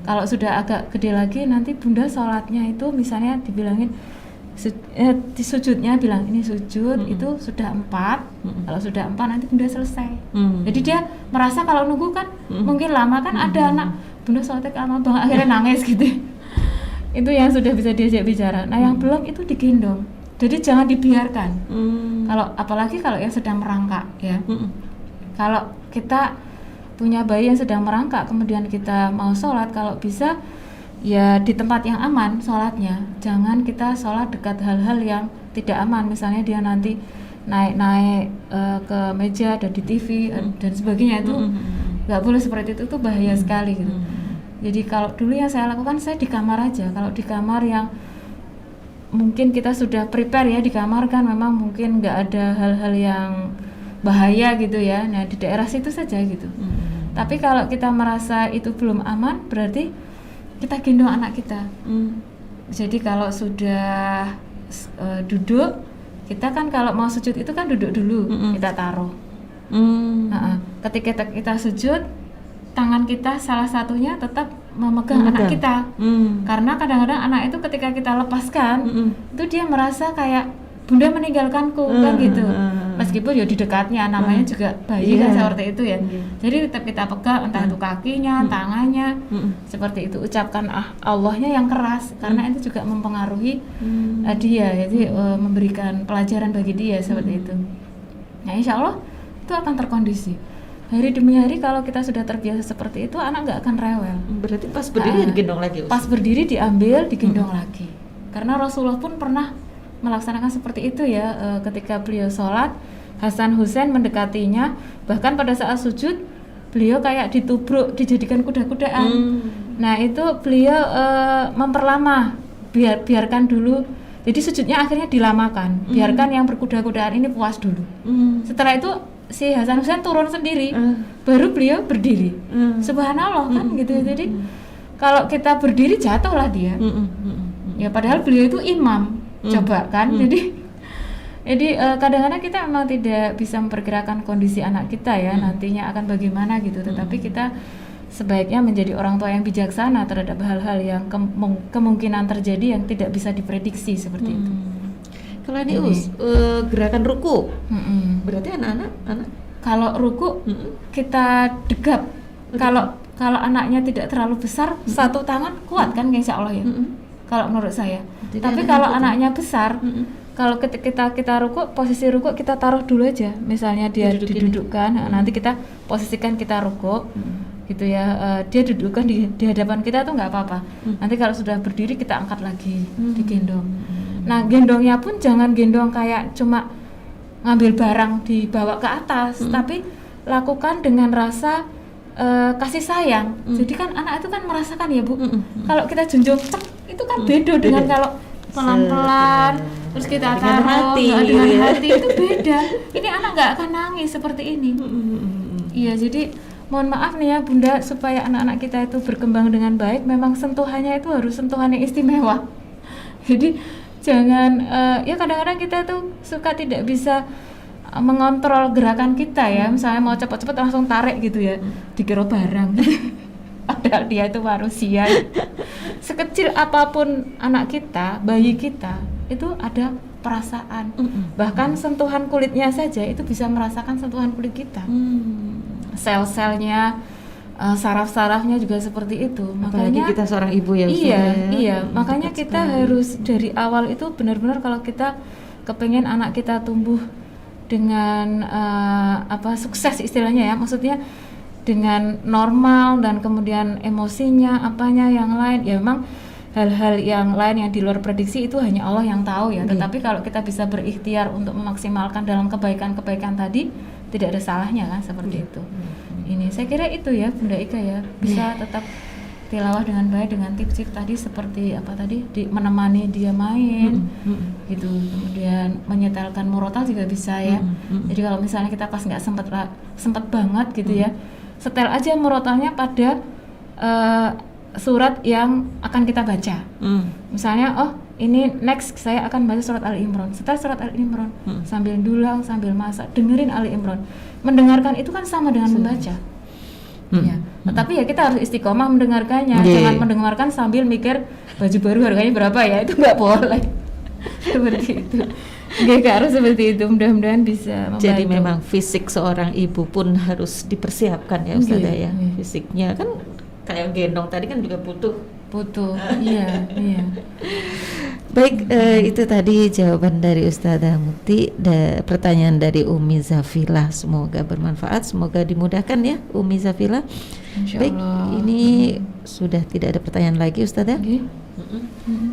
Kalau sudah agak gede lagi nanti bunda sholatnya itu misalnya dibilangin di sujudnya bilang ini sujud itu sudah 4. Kalau sudah 4 nanti Bunda selesai. Jadi dia merasa kalau nunggu kan mungkin lama, kan ada anak Bunda sholatnya lama banget akhirnya nangis gitu. Itu yang sudah bisa diajak bicara. Nah yang belum itu digendong. Jadi jangan dibiarkan. Kalau apalagi kalau yang sedang merangkak ya. Kalau kita punya bayi yang sedang merangkak kemudian kita mau sholat, kalau bisa ya di tempat yang aman sholatnya. Jangan kita sholat dekat hal-hal yang tidak aman. Misalnya dia nanti naik ke meja, ada di TV dan sebagainya, itu nggak boleh seperti itu bahaya sekali gitu. Jadi kalau dulu yang saya lakukan, saya di kamar aja. Kalau di kamar yang mungkin kita sudah prepare ya, di kamar kan memang mungkin nggak ada hal-hal yang bahaya gitu ya. Nah di daerah situ saja gitu. Tapi kalau kita merasa itu belum aman, berarti kita gendong anak kita. Jadi kalau sudah duduk, kita kan kalau mau sujud itu kan duduk dulu, kita taruh. Ketika kita sujud, tangan kita salah satunya tetap memegang anak kita. Karena kadang-kadang anak itu ketika kita lepaskan, itu dia merasa kayak Bunda meninggalkanku kan gitu. Meskipun ya di dekatnya, namanya juga bayi kan seperti itu ya. Jadi tetap kita pegang, entah itu kakinya, tangannya, seperti itu. Ucapkan Allahnya yang keras, karena itu juga mempengaruhi dia. Jadi memberikan pelajaran bagi dia seperti itu. Nah insya Allah itu akan terkondisi. Hari demi hari kalau kita sudah terbiasa seperti itu, anak nggak akan rewel. Berarti pas berdiri digendong lagi? Pas berdiri diambil, digendong lagi. Karena Rasulullah pun pernah melaksanakan seperti itu ya. Ketika beliau sholat, Hasan Husain mendekatinya, bahkan pada saat sujud beliau kayak ditubruk, dijadikan kuda-kudaan. Nah itu beliau memperlama, biarkan dulu. Jadi sujudnya akhirnya dilamakan, biarkan yang berkuda-kudaan ini puas dulu. Setelah itu si Hasan Husain turun sendiri, baru beliau berdiri. Subhanallah kan gitu. Jadi kalau kita berdiri jatuhlah dia. Ya padahal beliau itu imam. Coba kan. Jadi kadang-kadang kita memang tidak bisa memperkirakan kondisi anak kita ya, nantinya akan bagaimana gitu. Tetapi kita sebaiknya menjadi orang tua yang bijaksana terhadap hal-hal yang kemungkinan terjadi yang tidak bisa diprediksi seperti itu. Kalau ini gerakan ruku, berarti anak-anak kalau ruku kita degap. Kalau anaknya tidak terlalu besar, satu tangan kuat kan insya Allah ya. Kalau menurut saya. Jadi tapi kalau anaknya besar, kalau kita ruku, posisi ruku kita taruh dulu aja. Misalnya dia didudukkan, nanti kita posisikan kita ruku, gitu ya. Dia dudukkan di hadapan kita tuh nggak apa-apa. Nanti kalau sudah berdiri kita angkat lagi, digendong. Nah gendongnya pun jangan gendong kayak cuma ngambil barang dibawa ke atas, tapi lakukan dengan rasa kasih sayang. Jadi kan anak itu kan merasakan ya Bu. Kalau kita junjung itu kan beda dengan kalau pelan-pelan terus kita taruh dengan hati itu beda. Ini anak nggak akan nangis seperti ini. Iya, jadi mohon maaf nih ya Bunda, supaya anak-anak kita itu berkembang dengan baik, memang sentuhannya itu harus sentuhan yang istimewa. Jadi jangan ya kadang-kadang kita tuh suka tidak bisa mengontrol gerakan kita ya. Misalnya mau cepat-cepat langsung tarik gitu ya, dikira barang. Padahal dia itu manusia. Sekecil apapun anak kita, bayi kita, itu ada perasaan. Bahkan sentuhan kulitnya saja itu bisa merasakan sentuhan kulit kita. Sel-selnya, saraf-sarafnya juga seperti itu. Makanya apalagi kita seorang ibu ya. Iya. Makanya kita harus dari awal itu benar-benar kalau kita kepengen anak kita tumbuh dengan sukses istilahnya ya, maksudnya dengan normal dan kemudian emosinya apanya yang lain ya, memang hal-hal yang lain yang di luar prediksi itu hanya Allah yang tahu ya. Tetapi kalau kita bisa berikhtiar untuk memaksimalkan dalam kebaikan-kebaikan tadi, tidak ada salahnya kan seperti itu. Ini saya kira itu ya Bunda Ika ya, bisa tetap tilawah dengan baik dengan tips-tips tadi seperti apa tadi, menemani dia main gitu, kemudian menyetelkan murotal juga bisa ya. Jadi kalau misalnya kita pas nggak sempat banget gitu ya, setel aja murotalnya pada surat yang akan kita baca. Misalnya ini next saya akan baca surat Ali Imran, setel surat Ali Imran sambil dulang, sambil masak, dengerin Ali Imran. Mendengarkan itu kan sama dengan membaca. Ya. Tapi ya kita harus istiqomah mendengarkannya. Jangan mendengarkan sambil mikir baju baru harganya berapa ya, itu nggak boleh. Seperti itu. Nggih, Kak, harus seperti itu. Mudah-mudahan bisa membantu. Jadi memang fisik seorang ibu pun harus dipersiapkan ya Ustazah ya. Fisiknya kan kayak gendong tadi kan juga butuh. Iya. Baik, itu tadi jawaban dari Ustazah Muti. Pertanyaan dari Umi Zafila, semoga bermanfaat, semoga dimudahkan ya Umi Zafila. Baik, ini sudah tidak ada pertanyaan lagi Ustazah.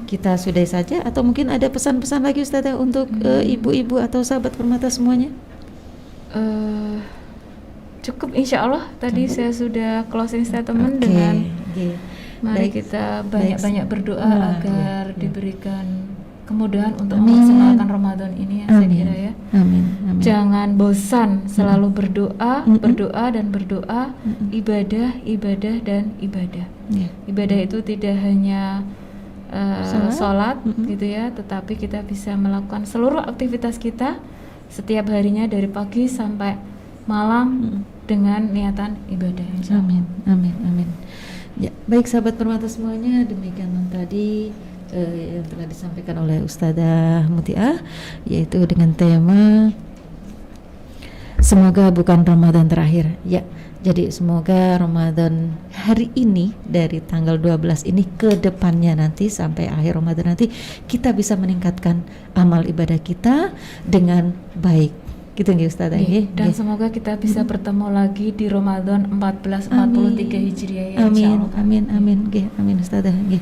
Kita sudahi saja atau mungkin ada pesan-pesan lagi Ustazah untuk ibu-ibu atau sahabat permata semuanya? Cukup, insya Allah. Tadi saya sudah closing statement dengan mari kita banyak-banyak berdoa agar diberikan kemudahan untuk memaksimalkan Ramadan ini ya, saya kira ya. Amin. Jangan bosan, selalu berdoa, berdoa dan berdoa, ibadah dan ibadah. Ibadah itu tidak hanya sholat gitu ya, tetapi kita bisa melakukan seluruh aktivitas kita setiap harinya dari pagi sampai malam dengan niatan ibadah. Amin. Ya, baik sahabat permata semuanya, demikian tadi yang telah disampaikan oleh Ustazah Mutiah, yaitu dengan tema semoga bukan Ramadan terakhir. Ya, jadi semoga Ramadan hari ini dari tanggal 12 ini ke depannya nanti sampai akhir Ramadan nanti kita bisa meningkatkan amal ibadah kita dengan baik. Gitu nggih Ustazah nggih. Dan semoga kita bisa bertemu lagi di Ramadan 1443 Hijriah ya, insyaallah. Amin nggih, Ustazah nggih.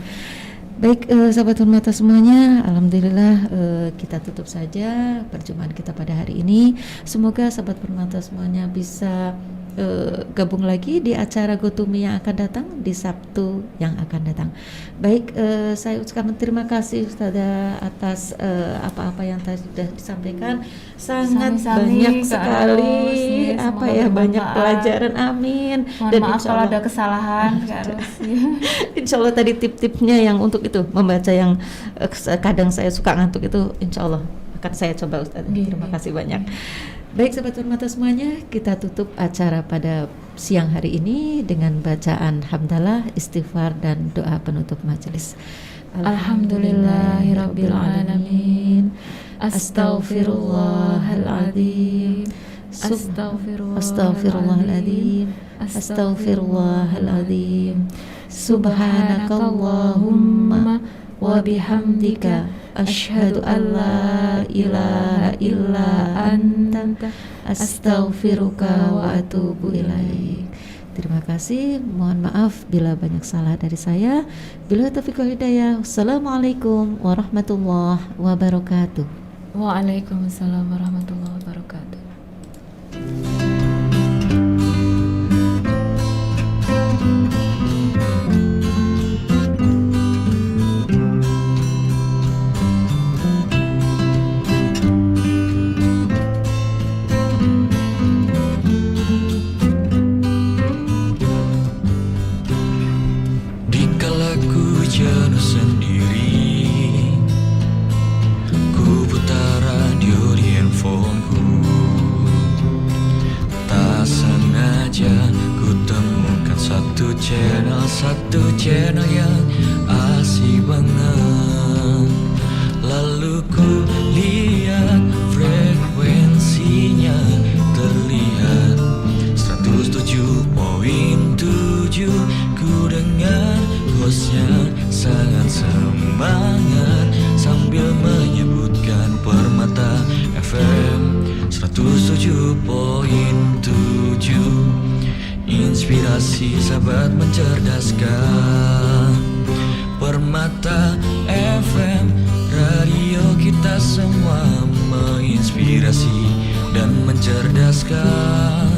Baik, sahabat permata semuanya, alhamdulillah kita tutup saja perjumpaan kita pada hari ini. Semoga sahabat permata semuanya bisa gabung lagi di acara GoToMe yang akan datang di Sabtu yang akan datang. Baik, saya ucapkan terima kasih Ustazah atas apa-apa yang tadi sudah disampaikan. Sangat banyak sekali banyak pelajaran. Amin. Dan maaf kalau ada kesalahan, insya Allah tadi tip-tipnya yang untuk itu membaca yang kadang saya suka ngantuk itu, insya Allah akan saya coba Ustazah. Terima kasih banyak. Baik sahabat permata semuanya, kita tutup acara pada siang hari ini dengan bacaan hamdalah, istighfar dan doa penutup majelis. Alhamdulillahirabbil alamin. Astaghfirullahaladzim. Astaghfirullahaladzim. Subhanakallahumma wa bihamdika asyhadu an la ilaha illa anta astaghfiruka wa atubu ilaik. Terima kasih, mohon maaf bila banyak salah dari saya. Bila taufiq wal hidayah. Wassalamualaikum warahmatullahi wabarakatuh. Waalaikumsalam warahmatullahi wabarakatuh. Satu channel yang asik banget. Lalu ku lihat frekuensinya terlihat 107.7. Ku dengar hostnya sangat semangat sambil menyebutkan Permata FM 107.7. Inspirasi sahabat mencerdaskan. Permata FM, radio kita semua menginspirasi dan mencerdaskan.